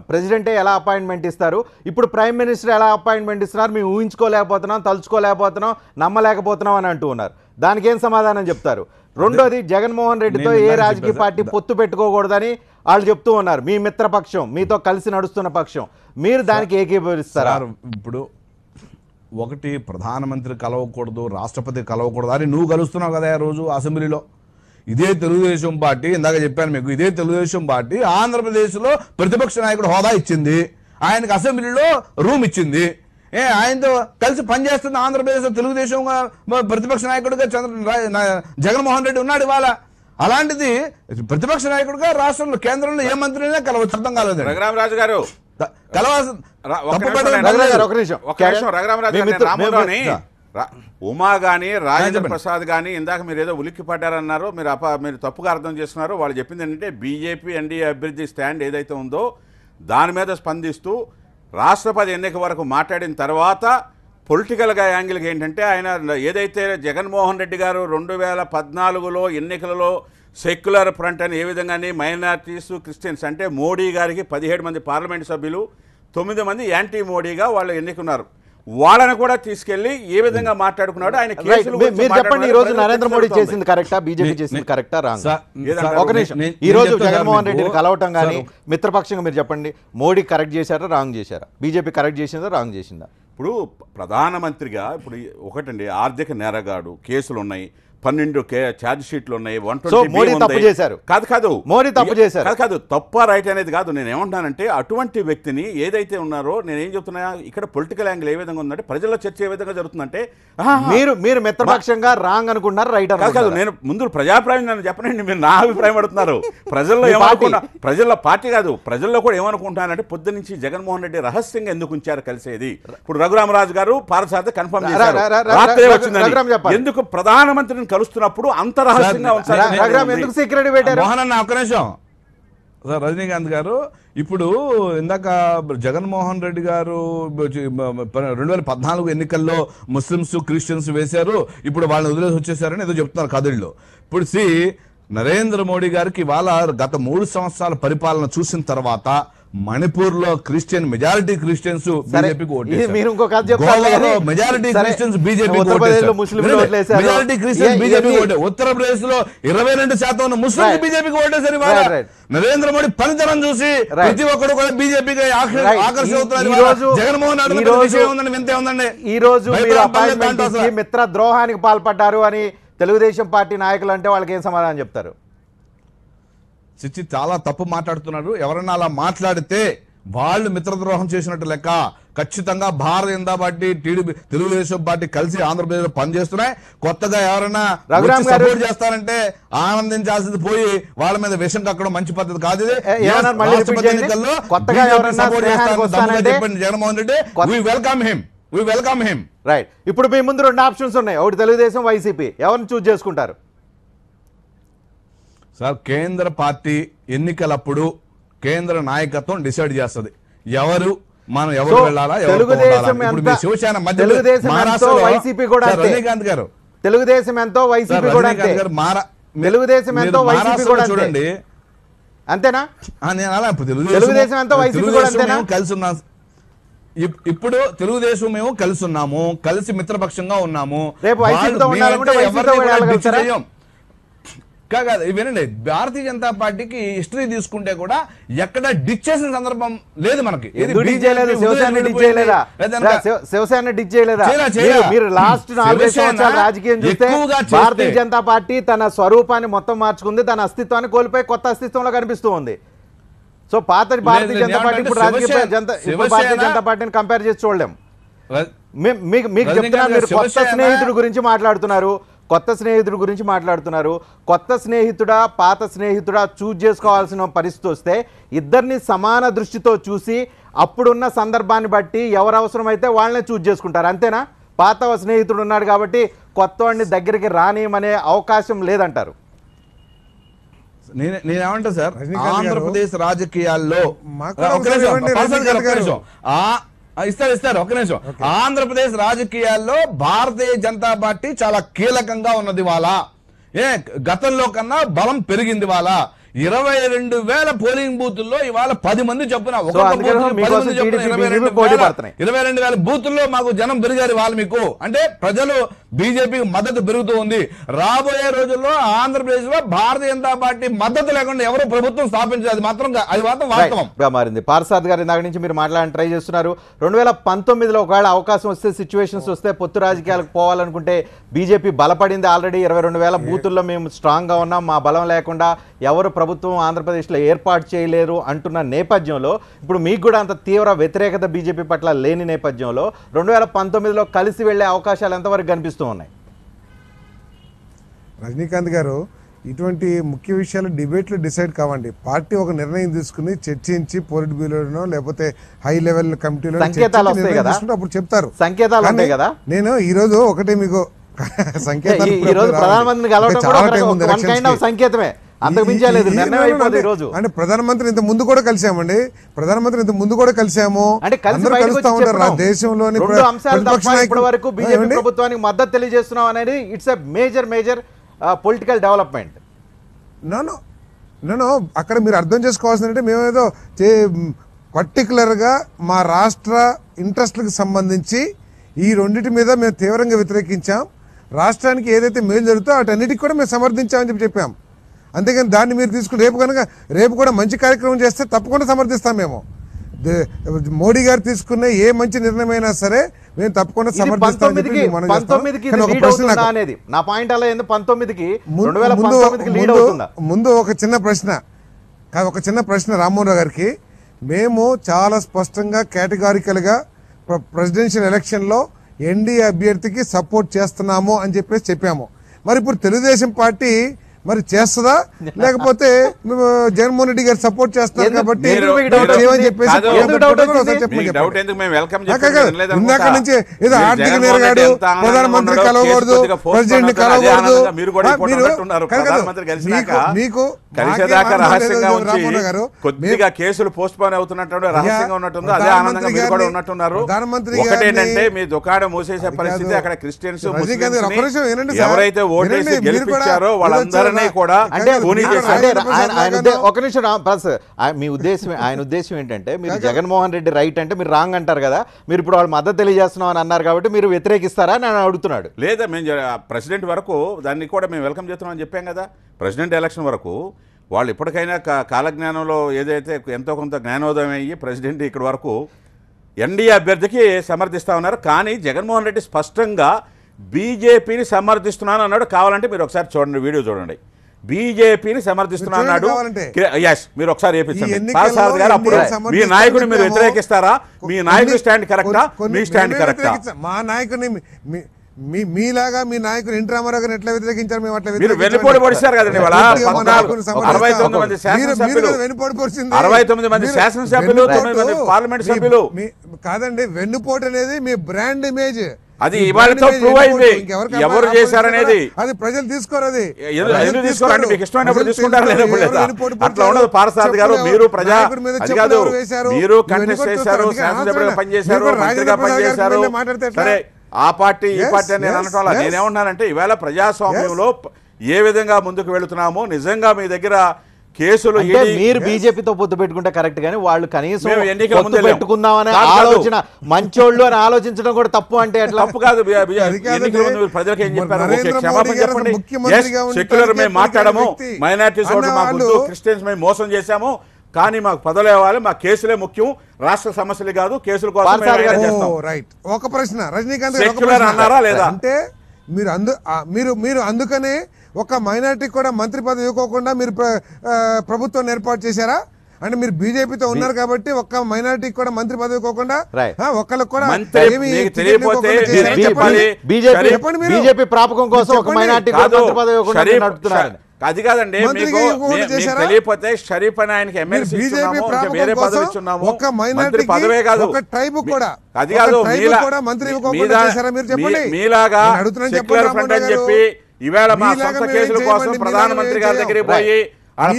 ప్రెసిడెంటే ఎలా అపాయింట్మెంట్ ఇస్తారు, ఇప్పుడు ప్రైమ్ మినిస్టర్ ఎలా అపాయింట్మెంట్ ఇస్తున్నారు, మేము ఊహించుకోలేకపోతున్నాం, తలుచుకోలేకపోతున్నాం, నమ్మలేకపోతున్నాం అని అంటూ ఉన్నారు. దానికి ఏం సమాధానం చెప్తారు? రెండోది, జగన్మోహన్ రెడ్డితో ఏ రాజకీయ పార్టీ పొత్తు పెట్టుకోకూడదని వాళ్ళు చెప్తూ ఉన్నారు. మీ మిత్రపక్షం, మీతో కలిసి నడుస్తున్న పక్షం, మీరు దానికి ఏకీభవిస్తారా? ఇప్పుడు ఒకటి, ప్రధానమంత్రి కలవకూడదు, రాష్ట్రపతి కలవకూడదు అని నువ్వు కలుస్తున్నావు కదా రోజు అసెంబ్లీలో. ఇదే తెలుగుదేశం పార్టీ, ఇందాక చెప్పాను మీకు, ఇదే తెలుగుదేశం పార్టీ ఆంధ్రప్రదేశ్లో ప్రతిపక్ష నాయకుడు హోదా ఇచ్చింది, ఆయనకు అసెంబ్లీలో రూమ్ ఇచ్చింది, ఆయనతో కలిసి పనిచేస్తున్న ఆంధ్రప్రదేశ్ తెలుగుదేశం ప్రతిపక్ష నాయకుడిగా జగన్మోహన్ రెడ్డి ఉన్నాడు ఇవాళ. అలాంటిది ప్రతిపక్ష నాయకుడిగా రాష్ట్రంలో కేంద్రంలో ఏ మంత్రినే కలవచ్చు, అర్థం కాలేదు. రఘురామరాజు గారు ఉమా గాని రాజేంద్ర ప్రసాద్ గాని ఇందాక మీరు ఏదో ఉలిక్కి పడ్డారన్నారు, మీరు తప్పుగా అర్థం చేస్తున్నారు. వాళ్ళు చెప్పింది ఏంటంటే బీజేపీ ఎన్డీఏ అభ్యర్థి స్టాండ్ ఏదైతే ఉందో దాని మీద స్పందిస్తూ రాష్ట్రపతి ఎన్నిక వరకు మాట్లాడిన తర్వాత పొలిటికల్గా యాంగిల్గా ఏంటంటే ఆయన ఏదైతే జగన్మోహన్ రెడ్డి గారు 2014లో ఎన్నికలలో సెక్యులర్ ఫ్రంట్ అని ఏ విధంగానే మైనారిటీస్ క్రిస్టియన్స్ అంటే మోడీ గారికి 17 మంది పార్లమెంట్ సభ్యులు 9 మంది యాంటీ మోడీగా వాళ్ళు ఎన్నుకున్నారు, వాళ్ళని కూడా తీసుకెళ్లి ఏ విధంగా మాట్లాడుకున్నాడు ఆయన. మీరు చెప్పండి, ఈ రోజు నరేంద్ర మోడీ చేసింది కరెక్టా, బీజేపీ చేసింది కరెక్టా, రాంగ్? ఒక నిమిషం, ఈ రోజు జగన్మోహన్ రెడ్డిని కలవటం కానీ మిత్రపక్షంగా మీరు చెప్పండి, మోడీ కరెక్ట్ చేశారా రాంగ్ చేశారా, బీజేపీ కరెక్ట్ చేసిందా రాంగ్ చేసిందా? ఇప్పుడు ప్రధానమంత్రిగా ఇప్పుడు ఒకటండి, ఆర్థిక నేరగాడు కేసులు ఉన్నాయి, 12 ఛార్జ్ షీట్లు ఉన్నాయి, 120 మోడీ తప్పు చేశారు కాదు మోడీ తప్పు చేశారు కాదు తప్ప రైట్ అనేది కాదు. నేను ఏమంటానంటే అటువంటి వ్యక్తిని ఏదైతే ఉన్నారో నేను ఏం చెప్తున్నా, ఇక్కడ పొలిటికల్ యాంగిల్ ఏ విధంగా ఉందంటే ప్రజల్లో చర్చ ఏ విధంగా జరుగుతుందంటే మీరు మిత్రపక్షంగా రాంగ్ అనుకుంటున్నారు, రైట్ కాదు. నేను ముందు ప్రజాభిప్రాయం నన్ను చెప్పనండి, మీరు నా అభిప్రాయం అడుగుతున్నారు. ప్రజల్లో ఏమనుకుంటా, ప్రజల్లో పార్టీ కాదు, ప్రజల్లో కూడా ఏమనుకుంటున్నారంటే పొద్దు నుంచి జగన్మోహన్ రెడ్డి రహస్యంగా ఎందుకు ఉంచారు కలిసేది. ఇప్పుడు రఘురామరాజు గారు పారసారథి కన్ఫర్మ్ చేశారు, రాత్రే వచ్చిందని. ఎందుకు ప్రధానమంత్రిని కలుస్తున్నప్పుడు అంత రహస్యంగా ఉంచాలి. రఘురామ్ ఎందుకు సెక్యూరిటీ పెట్టారు? మోహన్ అన్న ఒక్క నిమిషం సార్. రజనీకాంత్ గారు ఇప్పుడు ఇందాక జగన్మోహన్ రెడ్డి గారు 2014 ఎన్నికల్లో ముస్లిమ్స్ క్రిస్టియన్స్ వేశారు, ఇప్పుడు వాళ్ళని వదిలేసి వచ్చేసారని ఏదో చెప్తున్నారు కథల్లో. ఇప్పుడు నరేంద్ర మోడీ గారికి ఇవాళ గత 3 సంవత్సరాల పరిపాలన చూసిన తర్వాత మణిపూర్ లో క్రిస్టియన్ మెజారిటీ క్రిస్టియన్స్ బీజేపీకి ఓటేశారు. Majority Christians BJP majority Christians BJP ఓటే. ఉత్తరప్రదేశ్ లో 22% ఉన్న ముస్లింలు బీజేపీకి ఓటేశారు. ఇవాళ నరేంద్ర మోడీ పనితనం చూసి ప్రతి ఒక్కరు కూడా బీజేపీకి ఆకర్షితున్నారు. జగన్మోహన్ రెడ్డి వింతే ఉందండి. ఈ రోజు మిత్ర ద్రోహానికి పాల్పడ్డారు అని తెలుగుదేశం పార్టీ నాయకులు అంటే వాళ్ళకి ఏం సమాధానం చెప్తారు? చిచ్చి చాలా తప్పు మాట్లాడుతున్నారు. ఎవరన్నా అలా మాట్లాడితే వాళ్ళు మిత్రద్రోహం చేసినట్టు లెక్క. ఖచ్చితంగా Bharatiya Janata party, TDP, Telugu Desam party కలిసి ఆంధ్రప్రదేశ్ లో పనిచేస్తున్నాయి. కొత్తగా ఎవరైనా సపోర్ట్ చేస్తారంటే ఆనందించాల్సింది పోయి వాళ్ళ మీద విషం కక్కడం మంచి పద్ధతి కాదు. ఎన్నికల్లో చెప్పండి Jaganmohan Reddy, we welcome him. Right. ఇప్పుడు మీ ముందు 2 ఆప్షన్స్ ఉన్నాయి, ఒకటి తెలుగుదేశం, వైసీపీ. ఎవరిని చూస్ చేసుకుంటారు? సార్, కేంద్ర పార్టీ ఎన్నికలప్పుడు కేంద్ర నాయకత్వం డిసైడ్ చేస్తుంది మనం ఎవరు వెళ్ళాలా, తెలుగుదేశం ఎంతో వైసీపీ కూడా రజనీకాంత్ గారు తెలుగుదేశం ఎంతో వైసీపీ కూడా తెలుగుదేశం ఎంతో వైసీపీ కూడా చూడండి అంతేనా? తెలుగుదేశం ఎంతో వైసీపీ కూడా అంతేనా? కలిసి ఉన్నాం. ఇప్పుడు తెలుగుదేశం మేము కలిసి ఉన్నాము, కలిసి మిత్రపక్షంగా ఉన్నాము. రేపు వైసీపీతో ఉండాలంటే వైసీపీతో వెళ్ళగలుగుతారా? కాదు, వినండి, భారతీయ జనతా పార్టీకి హిస్టరీ తీసుకుంటే కూడా ఎక్కడ డిచ్ చేసిన సందర్భం లేదు మనకి. శివసేన డిచ్ చేయలేదా? మీరు లాస్ట్ 4 సంవత్సరాల రాజకీయం చూస్తే భారతీయ జనతా పార్టీ తన స్వరూపాన్ని మొత్తం మార్చుకుంది, తన అస్తిత్వాన్ని కోల్పోయి కొత్త అస్తిత్వంలో కనిపిస్తూ ఉంది. సో పాత భారతీయ జనతా పార్టీ ఇప్పుడు భారతీయ జనతా పార్టీని కంపేర్ చేసి చూడలేం. మీకు చెప్తున్నారు, మీరు కొత్త స్నేహితుడి గురించి మాట్లాడుతున్నారు, కొత్త స్నేహితుడా పాత స్నేహితుడా చూజ్ చేసుకోవాల్సిన పరిస్థితి వస్తే ఇద్దరిని సమాన దృష్టితో చూసి అప్పుడున్న సందర్భాన్ని బట్టి ఎవరు అవసరమైతే వాళ్ళనే చూజ్ చేసుకుంటారు, అంతేనా? పాత స్నేహితుడు ఉన్నాడు కాబట్టి కొత్త వాడిని దగ్గరికి రానియమనే అవకాశం లేదంటారు. నేనేమంటా సార్, ఆంధ్రప్రదేశ్ రాజకీయాల్లో ఇస్తారు ఒక నిమిషం. ఆంధ్రప్రదేశ్ రాజకీయాల్లో భారతీయ జనతా పార్టీ చాలా కీలకంగా ఉన్నది. వాళ్ళ గతంలో కన్నా బలం పెరిగింది. వాళ్ళ 22,000 పోలింగ్ బూతుల్లో ఇవాళ 10 మంది చొప్పున 22,000 బూతుల్లో మాకు జనం పెరిగారు. వాళ్ళు మీకు అంటే ప్రజలు బీజేపీకి మద్దతు పెరుగుతూ ఉంది. రాబోయే రోజుల్లో ఆంధ్రప్రదేశ్ లో భారతీయ జనతా పార్టీ మద్దతు లేకుండా ఎవరు ప్రభుత్వం స్థాపించారు, అది మాత్రం వాస్తవం మారింది. పార్సాద్ గారు ఇందాక నుంచి మీరు మాట్లాడని ట్రై చేస్తున్నారు. 2019లో ఒకవేళ అవకాశం వస్తే, సిచ్యువేషన్స్ వస్తే, పొత్తు రాజకీయాలకు పోవాలనుకుంటే బీజేపీ బలపడింది. ఆల్రెడీ 22,000 బూతుల్లో మేము స్ట్రాంగ్ గా ఉన్నాం, మా బలం లేకుండా ఎవరు ప్రభుత్వం ఆంధ్రప్రదేశ్లో ఏర్పాటు చేయలేరు అంటున్న నేపథ్యంలో ఇప్పుడు మీకు కూడా అంత తీవ్ర వ్యతిరేకత బీజేపీ పట్ల లేని నేపథ్యంలో 2019లో కలిసి వెళ్లే అవకాశాలు ఎంతవరకు కనిపిస్తూ ఉన్నాయి? రజనీకాంత్ గారు, ఇటువంటి ముఖ్య విషయాలు డిబేట్లు డిసైడ్ కావండి. పార్టీ ఒక నిర్ణయం తీసుకుని చర్చించి పోలిట్ బ్యూరోనో లేకపోతే హై లెవెల్ కమిటీలో అప్పుడు చెప్తారు. సంకేతాలు ఉంటాయి కదా. నేను ఈ రోజు ఒకటే మీకు సంకేతాలు, సంకేతమే అంతకు మించలేదు, నిర్ణయం అయిపోయింది. ఈ రోజు అంటే ప్రధానమంత్రి ఇంత ముందు కూడా కలిసామండి, అంటే కలుస్తా ఉంటారు దేశంలోని ఇప్పటి వరకు బీజేపీ ప్రభుత్వానికి మద్దతు తెలియజేస్తున్నాం అనేది it's a major political development. No అక్కడ మీరు అర్థం చేసుకోవాల్సిందంటే మేమేదో పర్టికులర్గా మా రాష్ట్ర ఇంట్రెస్ట్లకు సంబంధించి ఈ రెండింటి మీద మేము తీవ్రంగా వ్యతిరేకించాం. రాష్ట్రానికి ఏదైతే మేలు జరుగుతుందో వాటన్నిటికి కూడా మేము సమర్థించామని చెప్పాం. అంతేగాని దాన్ని మీరు తీసుకుని రేపు కూడా మంచి కార్యక్రమం చేస్తే తప్పకుండా సమర్థిస్తాం. మేము మోడీ గారు తీసుకున్న ఏ మంచి నిర్ణయం అయినా సరే మేము తప్పకుండా సమర్థిస్తాం. ముందు ఒక చిన్న ప్రశ్న రామ్మోహన్ రావు గారికి. మేము చాలా స్పష్టంగా కేటగారికల్గా ప్రెసిడెన్షియల్ ఎలక్షన్లో ఎన్డీఏ అభ్యర్థికి సపోర్ట్ చేస్తున్నాము అని చెప్పాము. మరి ఇప్పుడు తెలుగుదేశం పార్టీ మరి చేస్తుందా లేకపోతే జగన్మోహన్ రెడ్డి గారు సపోర్ట్ చేస్తున్నారు కాబట్టి చేయమని చెప్పేసి ఇందాక నుంచి ఏదో ఆర్థిక నేరగాడు ప్రధానమంత్రి కలవకూడదు ప్రెసిడెంట్ కలవకూడదు మీకు కలిసేదాకా రహస్యంగా ఉంచి కొద్దిగా కేసులు పోస్ట్ పోన్ అవుతున్నట్టు రహస్యంగా ఉన్నట్టుందో అదే ఆనందంగా మీరు కూడా ఉన్నట్టున్నారు. ఒకటేంటంటే మీ దుకాణం మూసేసే పరిస్థితి అక్కడ క్రిస్టియన్స్ ఎవరైతే ఓటేసి గెలిపించారో వాళ్ళందరినీ కూడా ఒక నిమిషం మీ ఉద్దేశం ఆయన ఉద్దేశం ఏంటంటే మీరు జగన్మోహన్ రెడ్డి రైట్ అంటే మీరు రాంగ్ అంటారు కదా, మీరు ఇప్పుడు వాళ్ళు మద్దతు తెలియజేస్తున్నాం అని అన్నారు కాబట్టి మీరు వ్యతిరేకిస్తారా అని ఆయన అడుగుతున్నాడు. లేదా మేము ప్రెసిడెంట్ వరకు దాన్ని కూడా మేము వెల్కమ్ చేస్తున్నాం అని చెప్పాం కదా. ప్రెసిడెంట్ ఎలక్షన్ వరకు వాళ్ళు ఇప్పటికైనా కాలజ్ఞానంలో ఏదైతే ఎంతో కొంత జ్ఞానోదయం అయ్యి ప్రెసిడెంట్ ఇక్కడి వరకు ఎన్డీఏ అభ్యర్థికి సమర్థిస్తూ ఉన్నారు. కానీ జగన్మోహన్ రెడ్డి స్పష్టంగా బీజేపీని సమర్థిస్తున్నాను అన్నాడు. కావాలంటే మీరు ఒకసారి చూడండి, వీడియో చూడండి. బీజేపీని సమర్థిస్తున్నా అన్నాడు. ఎస్, మీరు ఒకసారి చేపించండి పార్సారథి గారు. అప్పుడు మీ నాయకుడిని మీరు వ్యతిరేకిస్తారా? మీ నాయకుడి స్టాండ్ కరెక్టా? మీ స్టాండ్ కరెక్టా? మా నాయకుడిని మీలాగా మీ నాయకుడు ఎన్టీ రామారావు గారిని ఎట్లా వ్యతిరేకించారు? మేము అట్లా మీరు వెన్నుపోటు పొడిచారు కదండి. 69 మంది శాసనసభ్యులు, 69 మంది శాసనసభ్యులు, 9 మంది పార్లమెంట్ సభ్యులు. కాదండి, వెన్నుపోటు అనేది మీ బ్రాండ్ ఇమేజ్. అది ఇవాళతో ప్రూవ్ అయింది ఎవరు చేశారనేది. అది ప్రజలు తీసుకోరు. అది ఎందుకు తీసుకోరండి? మీకు ఇష్టమైనప్పుడు తీసుకుంటారు, లేనప్పుడు లేదా? అట్లా ఉండదు పార్సారథి గారు. మీరు ప్రజా అది కాదు, మీరు కంటెస్ట్ చేశారు, శాసనసభ్యులుగా పనిచేశారు, మంత్రిగా పనిచేశారు. సరే, ఆ పార్టీ ఈ పార్టీ అని నేను అనటం వల్ల నేనేమన్నానంటే ఇవాళ ప్రజాస్వామ్యంలో ఏ విధంగా ముందుకు వెళుతున్నామో నిజంగా మీ దగ్గర కేసులు మీరు బీజేపీతో పొత్తు పెట్టుకుంటే కరెక్ట్, కానీ వాళ్ళు కనీసం పొత్తు పెట్టుకుందామనే ఆలోచన, మంచోళ్ళు అని ఆలోచించడం కూడా తప్పు అంటే ఎట్లా? తప్పు కాదు. ప్రజలకు ఏం చెప్పారు? క్షమాపణ చెప్పండి. సెక్యులర్ మేము మాట్లాడము, మైనారిటీస్ ఓట్లు మాకు, క్రిస్టియన్స్ మేము మోసం చేశాము, కానీ మాకు పదవులు ఇవ్వాలి, మా కేసులే ముఖ్యం, రాష్ట్ర సమస్యలు కాదు, కేసుల కోసం. ఒక ప్రశ్న రజనీకాంత్ అన్నారా లేదా అంటే మీరు అందుకనే ఒక మైనారిటీకి కూడా మంత్రి పదవి ఇవ్వకోకుండా మీరు ప్రభుత్వం ఏర్పాటు చేశారా? అంటే మీరు బీజేపీతో ఉన్నారు కాబట్టి ఒక్క మైనారిటీకి కూడా మంత్రి పదవి ఇవ్వకుండా ఒక్కరికి కూడా బీజేపీ ప్రాపకం కోసం ఒక మైనారిటీ మంత్రి పదవి ఇవ్వకుండా నడుపుతున్నారు. అది కాదండి, తెలియపోతే షరీఫ్ అని ఆయనకి ఎమ్మెల్సీ వేరే పదవి ఇచ్చున్నాము, మంత్రి పదవే కాదు. అది కాదు, మీలాగా సెక్యులర్ ఫ్రంట్ అని చెప్పి ఈవేళ మా సొంత కేసుల కోసం ప్రధానమంత్రి గారి దగ్గరికి పోయి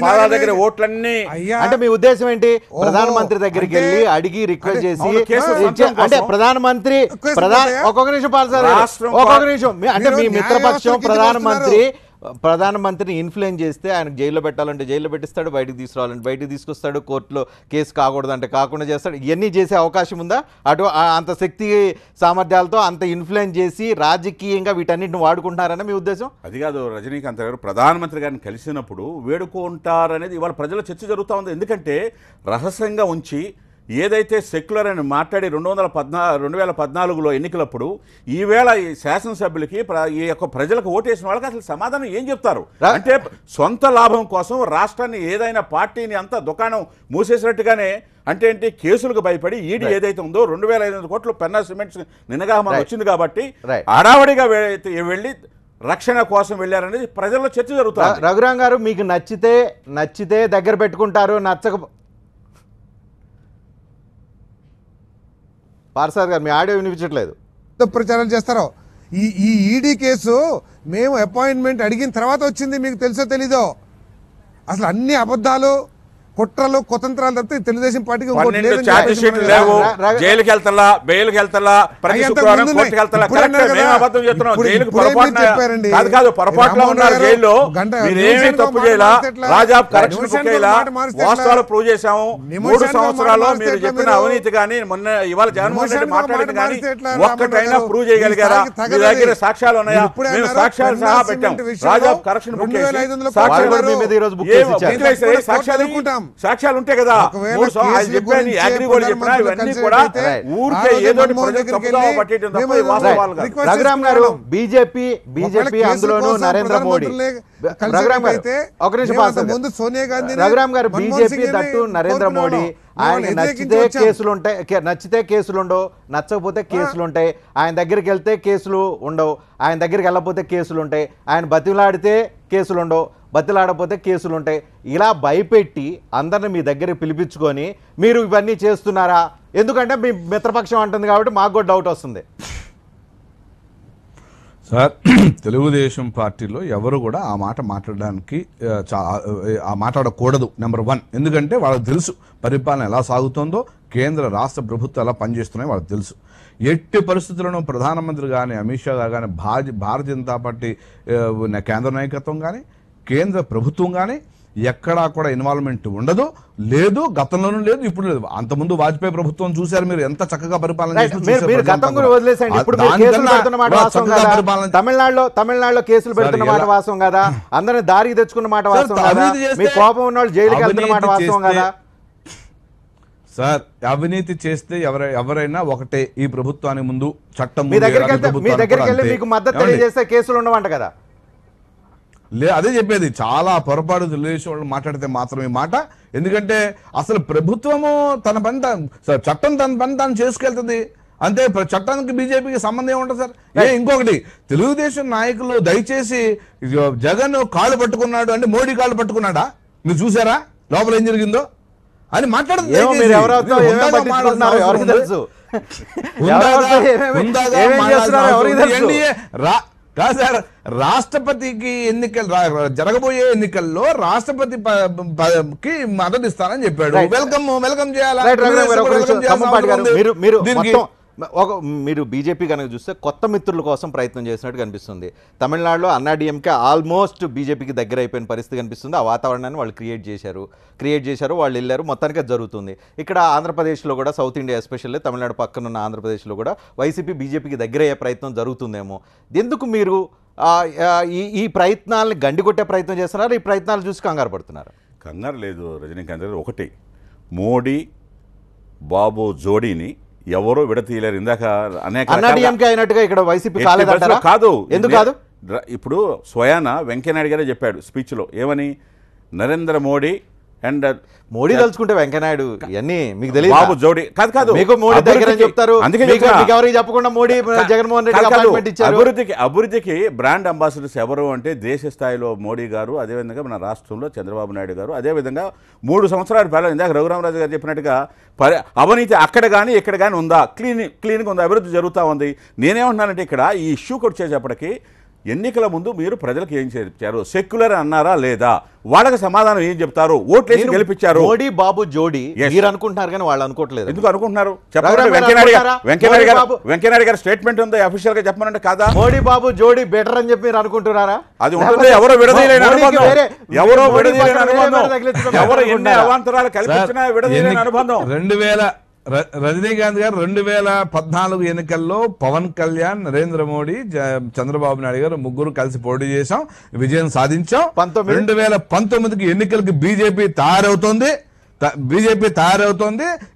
పాదాల దగ్గర ఓట్లన్నీ. అంటే మీ ఉద్దేశం ఏంటి? ప్రధానమంత్రి దగ్గరికి వెళ్ళి అడిగి రిక్వెస్ట్ చేసి అంటే ప్రధానమంత్రి ఒక్కొక్క నిమిషం ఒక్కొక్క నిమిషం అంటే మీ మిత్రపక్షం ప్రధానమంత్రిని ఇన్ఫ్లుయెన్స్ చేస్తే ఆయనకు జైల్లో పెట్టాలంటే జైల్లో పెట్టిస్తాడు, బయటకు తీసుకురావాలంటే బయటకు తీసుకొస్తాడు, కోర్టులో కేసు కాకూడదంటే కాకుండా చేస్తాడు. ఇవన్నీ చేసే అవకాశం ఉందా? అటు అంత శక్తి సామర్థ్యాలతో అంత ఇన్ఫ్లుయెన్స్ చేసి రాజకీయంగా వీటన్నిటిని వాడుకుంటున్నారని మీ ఉద్దేశం? అది కాదు రజనీకాంత్ గారు, ప్రధానమంత్రి గారిని కలిసినప్పుడు వేడుకుంటారనేది ఇవాళ ప్రజల చర్చ జరుగుతూ ఉంది. ఎందుకంటే రహస్యంగా ఉంచి ఏదైతే సెక్యులర్ అని మాట్లాడి 2014లో ఎన్నికలప్పుడు ఈవేళ ఈ శాసనసభ్యులకి ఈ యొక్క ప్రజలకు ఓటేసిన వాళ్ళకి అసలు సమాధానం ఏం చెప్తారు? అంటే సొంత లాభం కోసం రాష్ట్రాన్ని ఏదైనా పార్టీని అంతా దుకాణం మూసేసినట్టుగానే అంటే ఏంటి? కేసులకు భయపడి ఈడీ ఏదైతే ఉందో 2500 కోట్లు పెన్నా సిమెంట్స్ నిన్నగా వచ్చింది కాబట్టి హడావడిగా వెళ్ళి రక్షణ కోసం వెళ్ళారనేది ప్రజల్లో చర్చ జరుగుతుంది. రఘురాం గారు, మీకు నచ్చితే దగ్గర పెట్టుకుంటారు, పార్సారథి గారు మీ ఆడియో వినిపించట్లేదు. ప్రచారం చేస్తారో ఈ ఈడీ కేసు మేము అపాయింట్మెంట్ అడిగిన తర్వాత వచ్చింది, మీకు తెలుసో తెలీదో? అసలు అన్ని అబద్ధాలు, కుట్రలు, కుతంత్రాలు తప్పితే తెలుగుదేశం పార్టీకి జైలుకి వెళ్తా, బెయిల్కి వెళ్తా, ప్రతి శుక్రవారం కోర్టుకి వెళ్తా. పొరపాటులో ఉన్నారు జైల్లో, మీరేమీ తప్పు చేయాలా, రాజా కరెక్షన్ చేయాలా, వాస్తవాలు ప్రూవ్ చేశాము. 3 సంవత్సరాల్లో మీరు చెప్పిన అవినీతి కానీ మొన్న ఇవాళ జగన్మోహన్ రెడ్డి మాట్లాడింది కానీ ఒక్కటైనా ప్రూవ్ చేయగలిగారా? మీ దగ్గర సాక్ష్యాలు ఉన్నాయా? మేము సాక్ష్యాలు సహా పెట్టాం. రాజా కరెక్షన్ బుక్ సాక్ష్యాలు ఉంటాయి కదా. రఘురాం గారు, బీజేపీ అందులోనూ నరేంద్ర మోడీ, సోనియా గాంధీ, రఘురాం గారు బీజేపీ దట్టు నరేంద్ర మోడీ, ఆయన నచ్చితే కేసులుండవు, నచ్చకపోతే కేసులుంటాయి. ఆయన దగ్గరికి వెళ్తే కేసులు ఉండవు, ఆయన దగ్గరికి వెళ్ళకపోతే కేసులు ఉంటాయి. ఆయన బతిలాడితే కేసులు ఉండవు, బతిలాడపోతే కేసులు ఉంటాయి. ఇలా భయపెట్టి అందరిని మీ దగ్గరికి పిలిపించుకొని మీరు ఇవన్నీ చేస్తున్నారా? ఎందుకంటే మీ మిత్రపక్షం అంటుంది కాబట్టి మాకు కూడా డౌట్ వస్తుంది. సార్, తెలుగుదేశం పార్టీలో ఎవరు కూడా ఆ మాట మాట్లాడడానికి ఆ మాట్లాడకూడదు. నెంబర్ 1, ఎందుకంటే వాళ్ళకి తెలుసు పరిపాలన ఎలా సాగుతుందో, కేంద్ర రాష్ట్ర ప్రభుత్వం ఎలా పనిచేస్తున్నాయో వాళ్ళకి తెలుసు. ఎట్టి పరిస్థితుల్లోనూ ప్రధానమంత్రి కానీ, అమిత్ షా కానీ, భారతీయ జనతా పార్టీ కేంద్ర నాయకత్వం కానీ, కేంద్ర ప్రభుత్వం కానీ ఎక్కడా కూడా ఇన్వాల్వ్మెంట్ ఉండదు. లేదు, గతంలోనూ లేదు, ఇప్పుడు లేదు. అంతకుముందు వాజ్పేయి ప్రభుత్వం చూశారు మీరు ఎంత చక్కగా పరిపాలన తమిళనాడులో కేసులు పెడుతున్న మాట వాస్తవం కదా, అందరిని దారికి తెచ్చుకున్న మాట వాస్తవం కదా, మీ కోపం ఉన్న వాళ్ళు జైలుకి వెళ్తున్న మాట వాస్తవం కదా. సార్, అవినీతి చేస్తే ఎవరైనా ఒకటే. ఈ ప్రభుత్వానికి ముందు చట్టం మీ దగ్గరికి వెళ్ళి మీకు మద్దతు తెలియజేస్తే కేసులు ఉండవంట కదా. అదే చెప్పేది, చాలా పొరపాటు తెలుగుదేశం వాళ్ళు మాట్లాడితే మాత్రం ఈ మాట. ఎందుకంటే అసలు ప్రభుత్వము తన పని చట్టం తన పని తాను చేసుకెళ్తుంది అంతే. చట్టానికి బీజేపీకి సంబంధం ఏముంటుంది సార్? ఇంకొకటి, తెలుగుదేశం నాయకులు దయచేసి జగన్ కాళ్ళు పట్టుకున్నాడు అంటే మోడీ కాళ్ళు పట్టుకున్నాడా మీరు చూసారా? లోపల ఏం జరిగిందో అని మాట్లాడుతుంది. కాదు సార్, రాష్ట్రపతికి జరగబోయే ఎన్నికల్లో రాష్ట్రపతికి మద్దతు ఇస్తానని చెప్పాడు. వెల్కమ్ చేయాలి. మీరు బీజేపీ కనుక చూస్తే కొత్త మిత్రుల కోసం ప్రయత్నం చేసినట్టు కనిపిస్తుంది. తమిళనాడులో అన్నాడీఎంకే ఆల్మోస్ట్ బీజేపీకి దగ్గర అయిపోయిన పరిస్థితి కనిపిస్తుంది. ఆ వాతావరణాన్ని వాళ్ళు క్రియేట్ చేశారు, వాళ్ళు వెళ్ళారు, మొత్తానికి జరుగుతుంది. ఇక్కడ ఆంధ్రప్రదేశ్లో కూడా, సౌత్ ఇండియా ఎస్పెషల్లీ తమిళనాడు పక్కనున్న ఆంధ్రప్రదేశ్లో కూడా వైసీపీ బీజేపీకి దగ్గర అయ్యే ప్రయత్నం జరుగుతుందేమో. ఎందుకు మీరు ఈ ప్రయత్నాలని గండికొట్టే ప్రయత్నం చేస్తున్నారు? ఈ ప్రయత్నాలు చూసి కంగారు పడుతున్నారు? కంగారు లేదు రజనీకాంత్ గారు. ఒకటి, మోడీ బాబు జోడీని ఎవరో విడతీయలేరు. ఇందాక అయినట్టుగా ఇక్కడ వైసీపీ కాదు. ఎందుకు కాదు? ఇప్పుడు స్వయాన వెంకయ్యనాయుడు గారే చెప్పాడు స్పీచ్లో. ఏమని? నరేంద్ర మోడీ అండ్ మోడీ తలుచుకుంటే వెంకయ్యనాయుడు ఇవన్నీ మీకు తెలియదు. బాబు జోడీ కాదు, మీకు మోడీ దగ్గర చెప్తారు. అందుకే ఎవరికి చెప్పకుండా మోడీ జగన్మోహన్ రెడ్డి అభివృద్ధికి బ్రాండ్ అంబాసిడర్స్ ఎవరు అంటే దేశ స్థాయిలో మోడీ గారు, అదేవిధంగా మన రాష్ట్రంలో చంద్రబాబు నాయుడు గారు, అదేవిధంగా 3 సంవత్సరాల పాలన. ఇందాక రఘురామరాజు గారు చెప్పినట్టుగా అవినీతి అక్కడ కానీ ఇక్కడ కానీ ఉందా? క్లీన్గా ఉందా? అభివృద్ధి జరుగుతూ ఉంది. నేనేమంటున్నానంటే ఇక్కడ ఈ ఇష్యూ వచ్చేటప్పటికి ఎన్నికల ముందు మీరు ప్రజలకు ఏం చెప్పారు? సెక్యులర్ అన్నారా లేదా? వాళ్ళకి సమాధానం ఏం చెప్తారు? ఓట్లేసి గెలిపించారు. మోడీ బాబు జోడీ మీరు అనుకుంటున్నారు కానీ వాళ్ళు అనుకోవట్లేదు. ఎందుకు అనుకుంటున్నారు? వెంకయ్యనాయుడు గారు స్టేట్మెంట్ ఉంది అఫీషియల్ గా చెప్పమనంటే కాదా? మోడీ బాబు జోడీ బెటర్ అని చెప్పి మీరు అనుకుంటున్నారా? అది ఉంటుంది. ఎవరో విడదీయలేని అనుబంధం, ఎవరు ఎన్ని అవాంతరాలు కల్పించినా విడదీయలేని అనుబంధం. రజనీకాంత్ గారు 2014 ఎన్నికల్లో పవన్ కళ్యాణ్, నరేంద్ర మోడీ, చంద్రబాబు నాయుడు గారు ముగ్గురు కలిసి పోటీ చేశాం, విజయం సాధించాం. 2019కి ఎన్నికలకి బీజేపీ తయారవుతోంది.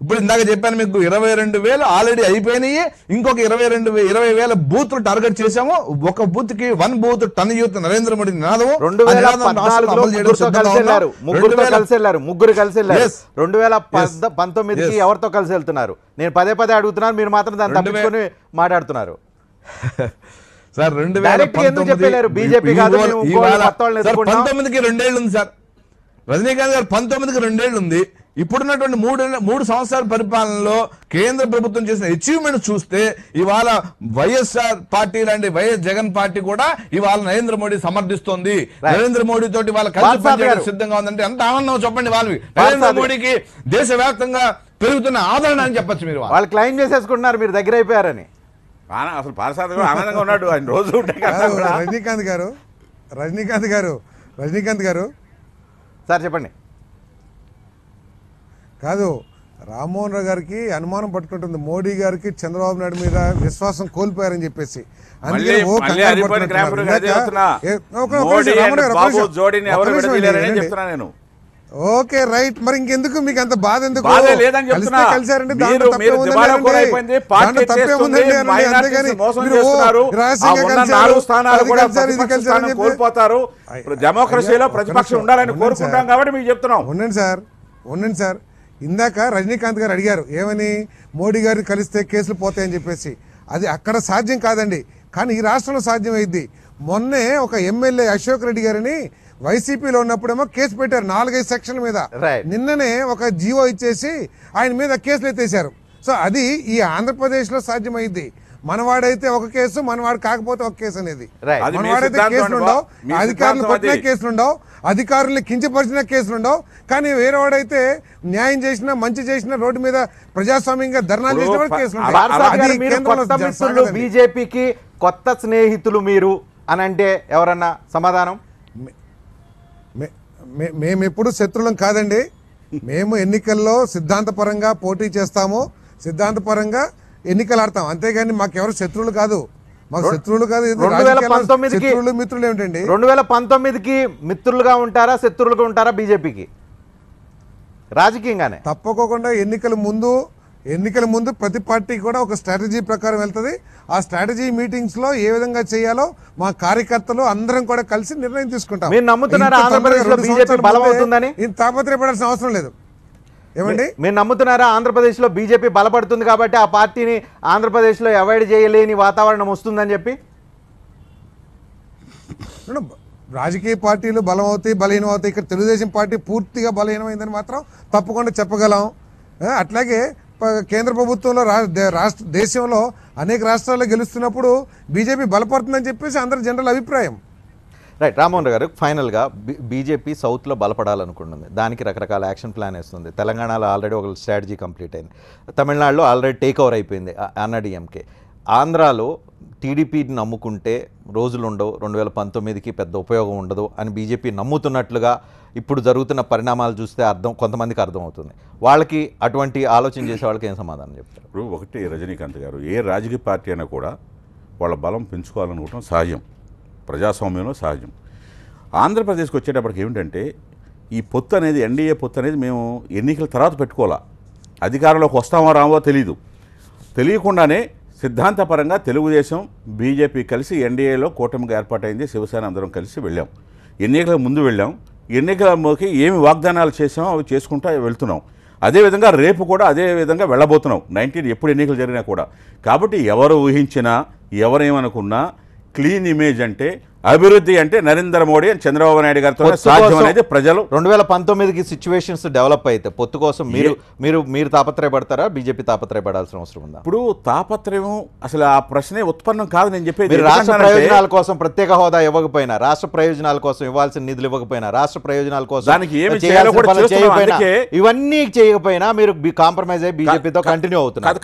ఇప్పుడు ఇందాక చెప్పాను మీకు 22,000 ఆల్రెడీ అయిపోయినాయి. ఇంకొక 20,000 బూత్లు టార్గెట్ చేశాము. ఒక బూత్ కి 1 బూత్ టన్ యూత్ నరేంద్ర మోడీ నినాదం. 2019కి ఎవరితో కలిసి వెళ్తున్నారు? నేను పదే అడుగుతున్నాను, మీరు మాత్రం దాన్ని తప్పించుకొని మాట్లాడుతున్నారు. సార్ 19కి 2 ఏళ్ళు ఉంది సార్. రజనీకాంత్ గారు 19కి 2 ఏళ్ళు ఉంది. ఇప్పుడున్నటువంటి 3 సంవత్సరాల పరిపాలనలో కేంద్ర ప్రభుత్వం చేసిన అచీవ్మెంట్ చూస్తే ఇవాళ వైఎస్ఆర్ పార్టీ లాంటి వైఎస్ జగన్ పార్టీ కూడా ఇవాళ నరేంద్ర మోడీ సమర్థిస్తోంది. నరేంద్ర మోడీ తోటి వాళ్ళ కలిసి పనిచేయడానికి సిద్ధంగా ఉందంటే ఎంత ఆనందం చెప్పండి. వాళ్ళవి నరేంద్ర మోడీకి దేశవ్యాప్తంగా పెరుగుతున్న ఆదరణ అని చెప్పచ్చు. మీరు వాళ్ళు క్లెయిమ్ చేసేసుకుంటున్నారు మీరు దగ్గర అయిపోయారని. అసలు పార్సాద్ ఆనందంగా ఉన్నాడు ఆయన రోజు. రజనీకాంత్ గారు సార్ చెప్పండి. కాదు, రామ్మోహన్ రావు గారికి అనుమానం పట్టుకుంటుంది మోడీ గారికి చంద్రబాబు నాయుడు మీద విశ్వాసం కోల్పోయారని చెప్పేసి. ఓకే రైట్, మరి ఇంకెందుకు మీకు అంత బాధ? ఎందుకు కలిసారంటే డెమోక్రసీలో ప్రతిపక్షం ఉండాలని కోరుకుంటాం కాబట్టి మీకు చెప్తున్నాం. ఉండండి సార్. ఇందాక రజనీకాంత్ గారు అడిగారు ఏమని, మోడీ గారిని కలిస్తే కేసులు పోతాయని చెప్పేసి. అది అక్కడ సాధ్యం కాదండి, కానీ ఈ రాష్ట్రంలో సాధ్యమైంది. మొన్నే ఒక ఎమ్మెల్యే అశోక్ రెడ్డి గారిని వైసీపీలో ఉన్నప్పుడేమో కేసు పెట్టారు 4-5 సెక్షన్ల మీద. Right. నిన్ననే ఒక జీవో ఇచ్చేసి ఆయన మీద కేసులు ఎత్తేసారు. సో అది ఈ ఆంధ్రప్రదేశ్లో సాధ్యమైంది. మనవాడైతే ఒక కేసు, మనవాడు కాకపోతే ఒక కేసు అనేది. అది మీ మనవాడైతే సిద్ధాంతం కేసులు ఉండవు, మీ అధికారులు సిద్ధాంతం కొట్టిన అది. కేసులు ఉండవు, అధికారుల్ని కించపరిచిన కేసులు ఉండవు. కానీ వేరే వాడైతే న్యాయం చేసినా మంచి చేసినా రోడ్డు మీద ప్రజాస్వామ్యంగా ధర్నాలు చేసిన వాడికి కేసులు ఉంటాయి. పార్సాద్ గారు, అది మీరు కేంద్రంలో కొత్త మిత్రులు, సాగదండి. బీజేపీకి కొత్త స్నేహితులు మీరు అని అంటే ఎవరన్నా సమాధానం? మేము ఎప్పుడు శత్రులం కాదండి. మేము ఎన్నికల్లో సిద్ధాంతపరంగా పోటీ చేస్తాము, సిద్ధాంతపరంగా ఎన్నికలు ఆడతాం. అంతేగాని మాకెవరు శత్రువులు కాదు, మాకు శత్రువులు కాదు. 2019కి శత్రువులు మిత్రులు ఏమిటండి? 2019కి మిత్రులుగా ఉంటారా శత్రులుగా ఉంటారా బీజేపీకి రాజకీయంగానే? తప్పకోకుండా ఎన్నికల ముందు ప్రతి పార్టీ కూడా ఒక స్ట్రాటజీ ప్రకారం వెళ్తుంది. ఆ స్ట్రాటజీ మీటింగ్స్ లో ఏ విధంగా చేయాలో మా కార్యకర్తలు అందరం కూడా కలిసి నిర్ణయం తీసుకుంటాం. మీరు నమ్ముతున్నారా ఇంత ఆంధ్రప్రదేశ్లో తొందరగా 2 బీజేపీ సంవత్సరాల బలమవుతుందని? ముందే ఇంత తాపత్రయపడాల్సిన అవసరం లేదు. ఏమండి, మీరు నమ్ముతున్నారా ఆంధ్రప్రదేశ్లో బీజేపీ బలపడుతుంది కాబట్టి ఆ పార్టీని ఆంధ్రప్రదేశ్లో అవాయిడ్ చేయలేని వాతావరణం వస్తుందని చెప్పి? రాజకీయ పార్టీలు బలం అవుతాయి, బలహీనం అవుతాయి. ఇక్కడ తెలుగుదేశం పార్టీ పూర్తిగా బలహీనమైందని మాత్రం తప్పకుండా చెప్పగలం. అట్లాగే కేంద్ర ప్రభుత్వంలో దేశంలో అనేక రాష్ట్రాల్లో గెలుస్తున్నప్పుడు బీజేపీ బలపడుతుందని చెప్పేసి అందరి జనరల్ అభిప్రాయం. రైట్. రామ్మోహన్ గారు, ఫైనల్గా బీజేపీ సౌత్లో బలపడాలనుకుంటుంది, దానికి రకరకాల యాక్షన్ ప్లాన్ వేస్తుంది. తెలంగాణలో ఆల్రెడీ ఒక స్ట్రాటజీ కంప్లీట్ అయింది, తమిళనాడులో ఆల్రెడీ టేక్ ఓవర్ అయిపోయింది అన్నాడీఎంకే. ఆంధ్రాలో టీడీపీని నమ్ముకుంటే రోజులు ఉండవు, 2019కి పెద్ద ఉపయోగం ఉండదు అని బీజేపీ నమ్ముతున్నట్లుగా ఇప్పుడు జరుగుతున్న పరిణామాలు చూస్తే కొంతమందికి అర్థమవుతుంది. వాళ్ళకి అటువంటి ఆలోచన చేసే వాళ్ళకి ఏం సమాధానం చెప్తారు? ఇప్పుడు ఒకటి రజనీకాంత్ గారు, ఏ రాజకీయ పార్టీ అయినా కూడా వాళ్ళ బలం పెంచుకోవాలనుకోవడం సహజం, ప్రజాస్వామ్యంలో సహజం. ఆంధ్రప్రదేశ్కి వచ్చేటప్పటికి ఏమిటంటే ఈ పొత్తు అనేది, ఎన్డీఏ పొత్తు అనేది మేము ఎన్నికల తర్వాత పెట్టుకోవాలా, అధికారంలోకి వస్తామో రామో తెలియకుండానే సిద్ధాంతపరంగా తెలుగుదేశం బీజేపీ కలిసి ఎన్డీఏలో కూటమిగా ఏర్పాటైంది. శివసేన అందరం కలిసి వెళ్ళాం, ఎన్నికలకు ముందు వెళ్ళాం. ఎన్నికలకి ఏమి వాగ్దానాలు చేసామో అవి చేసుకుంటూ వెళ్తున్నాం. అదేవిధంగా రేపు కూడా అదే విధంగా వెళ్ళబోతున్నాం, 19 ఎప్పుడు ఎన్నికలు జరిగినా కూడా. కాబట్టి ఎవరు ఊహించినా ఎవరేమనుకున్నా క్లీన్ ఇమేజ్ అంటే, అభివృద్ధి అంటే నరేంద్ర మోడీ అని చంద్రబాబు నాయుడు గారితో సాధ్యం అనేది ప్రజలు 2019కి సిచ్యువేషన్స్ డెవలప్ అయితే పొత్తు కోసం మీరు తాపత్రయపడతారా, బీజేపీ తాపత్రయపడాల్సిన అవసరం ఉందా? ఇప్పుడు తాపత్రయం అసలు ఆ ప్రశ్నే ఉత్పన్నం కాదు. నేను చెప్పేది రాష్ట్ర ప్రయోజనాల కోసం ప్రత్యేక హోదా ఇవ్వకపోయినా, రాష్ట్ర ప్రయోజనాల కోసం ఇవ్వాల్సిన నిధులు ఇవ్వకపోయినా, రాష్ట్ర ప్రయోజనాల కోసం దానికి ఏమి చేయాలో కూడా చేయకపోయినా, ఇవన్నీ చేయకపోయినా మీరు కాంప్రమైజ్ అయ్యి బీజేపీతో కంటిన్యూ అవుతున్నారు.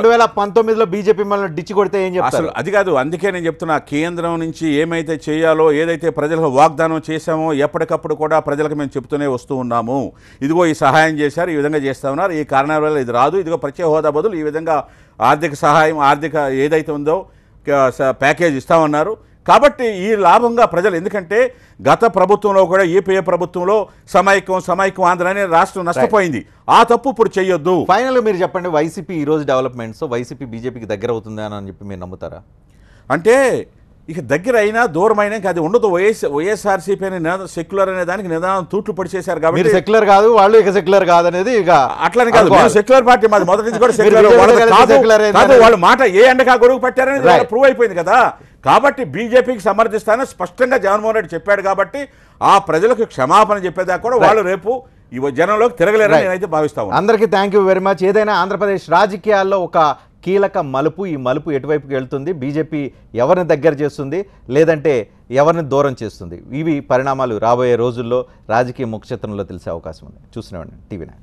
2019లో బీజేపీ మళ్ళీ డిచ్చి కొడితే ఏం చెప్తారు? అది కాదు, అందుకే నేను చెప్తున్నా, కేంద్రం నుంచి ఏమైతే చేయాలో, ఏదైతే ప్రజలకు వాగ్దానం చేశామో ఎప్పటికప్పుడు కూడా ప్రజలకు మేము చెప్తూనే వస్తూ ఉన్నాము. ఇదిగో ఈ సహాయం చేశారు, ఈ విధంగా చేస్తా ఉన్నారు, ఈ కారణాల వల్ల ఇది రాదు, ఇదిగో ప్రత్యేక హోదా బదులు ఈ విధంగా ఆర్థిక సహాయం, ఆర్థిక ఏదైతే ఉందో ప్యాకేజ్ ఇస్తామన్నారు. కాబట్టి ఈ లాభంగా ప్రజలు, ఎందుకంటే గత ప్రభుత్వంలో కూడా యూపీఏ ప్రభుత్వంలో సమైక్యం ఆంధ్ర అనే రాష్ట్రం నష్టపోయింది. ఆ తప్పు ఇప్పుడు చేయొద్దు. ఫైనల్ మీరు చెప్పండి, వైసీపీ ఈ రోజు డెవలప్మెంట్స్ వైసీపీ బీజేపీకి దగ్గర అవుతుంది అని చెప్పి మీరు నమ్ముతారా? అంటే ఇక దగ్గర అయినా దూరం అయినా అది ఉండదు. వైఎస్ఆర్సీపీ అనే సెక్యులర్ అనే దానికి నిదానం తూట్లు పడిచేశారు కాబట్టి సెక్యులర్ కాదు, వాళ్ళు ఇక సెక్యులర్ కాదనేది ఇక అట్లని కాదు. సెక్యులర్ పార్టీ మాది మొదటి నుంచి కూడా సెక్యులర్ కాదు. వాళ్ళ మాట ఏ ఎండకా గొడుగు పట్టారనేది ప్రూవ్ అయిపోయింది కదా. కాబట్టి బీజేపీకి సమర్థిస్తానని స్పష్టంగా జగన్మోహన్ రెడ్డి చెప్పాడు. కాబట్టి ఆ ప్రజలకు క్షమాపణ చెప్పేదాకా కూడా వాళ్ళు రేపు ఈ జనంలోకి తిరగలేరని నేనైతే భావిస్తాను. అందరికీ థ్యాంక్ యూ వెరీ మచ్. ఏదైనా ఆంధ్రప్రదేశ్ రాజకీయాల్లో ఒక కీలక మలుపు, ఈ మలుపు ఎటువైపుకి వెళ్తుంది, బీజేపీ ఎవరిని దగ్గర చేస్తుంది లేదంటే ఎవరిని దూరం చేస్తుంది, ఇవి పరిణామాలు రాబోయే రోజుల్లో రాజకీయ ముఖ చిత్రంలో తెలిసే అవకాశం ఉంది. చూసినవాడిని టీవీ9.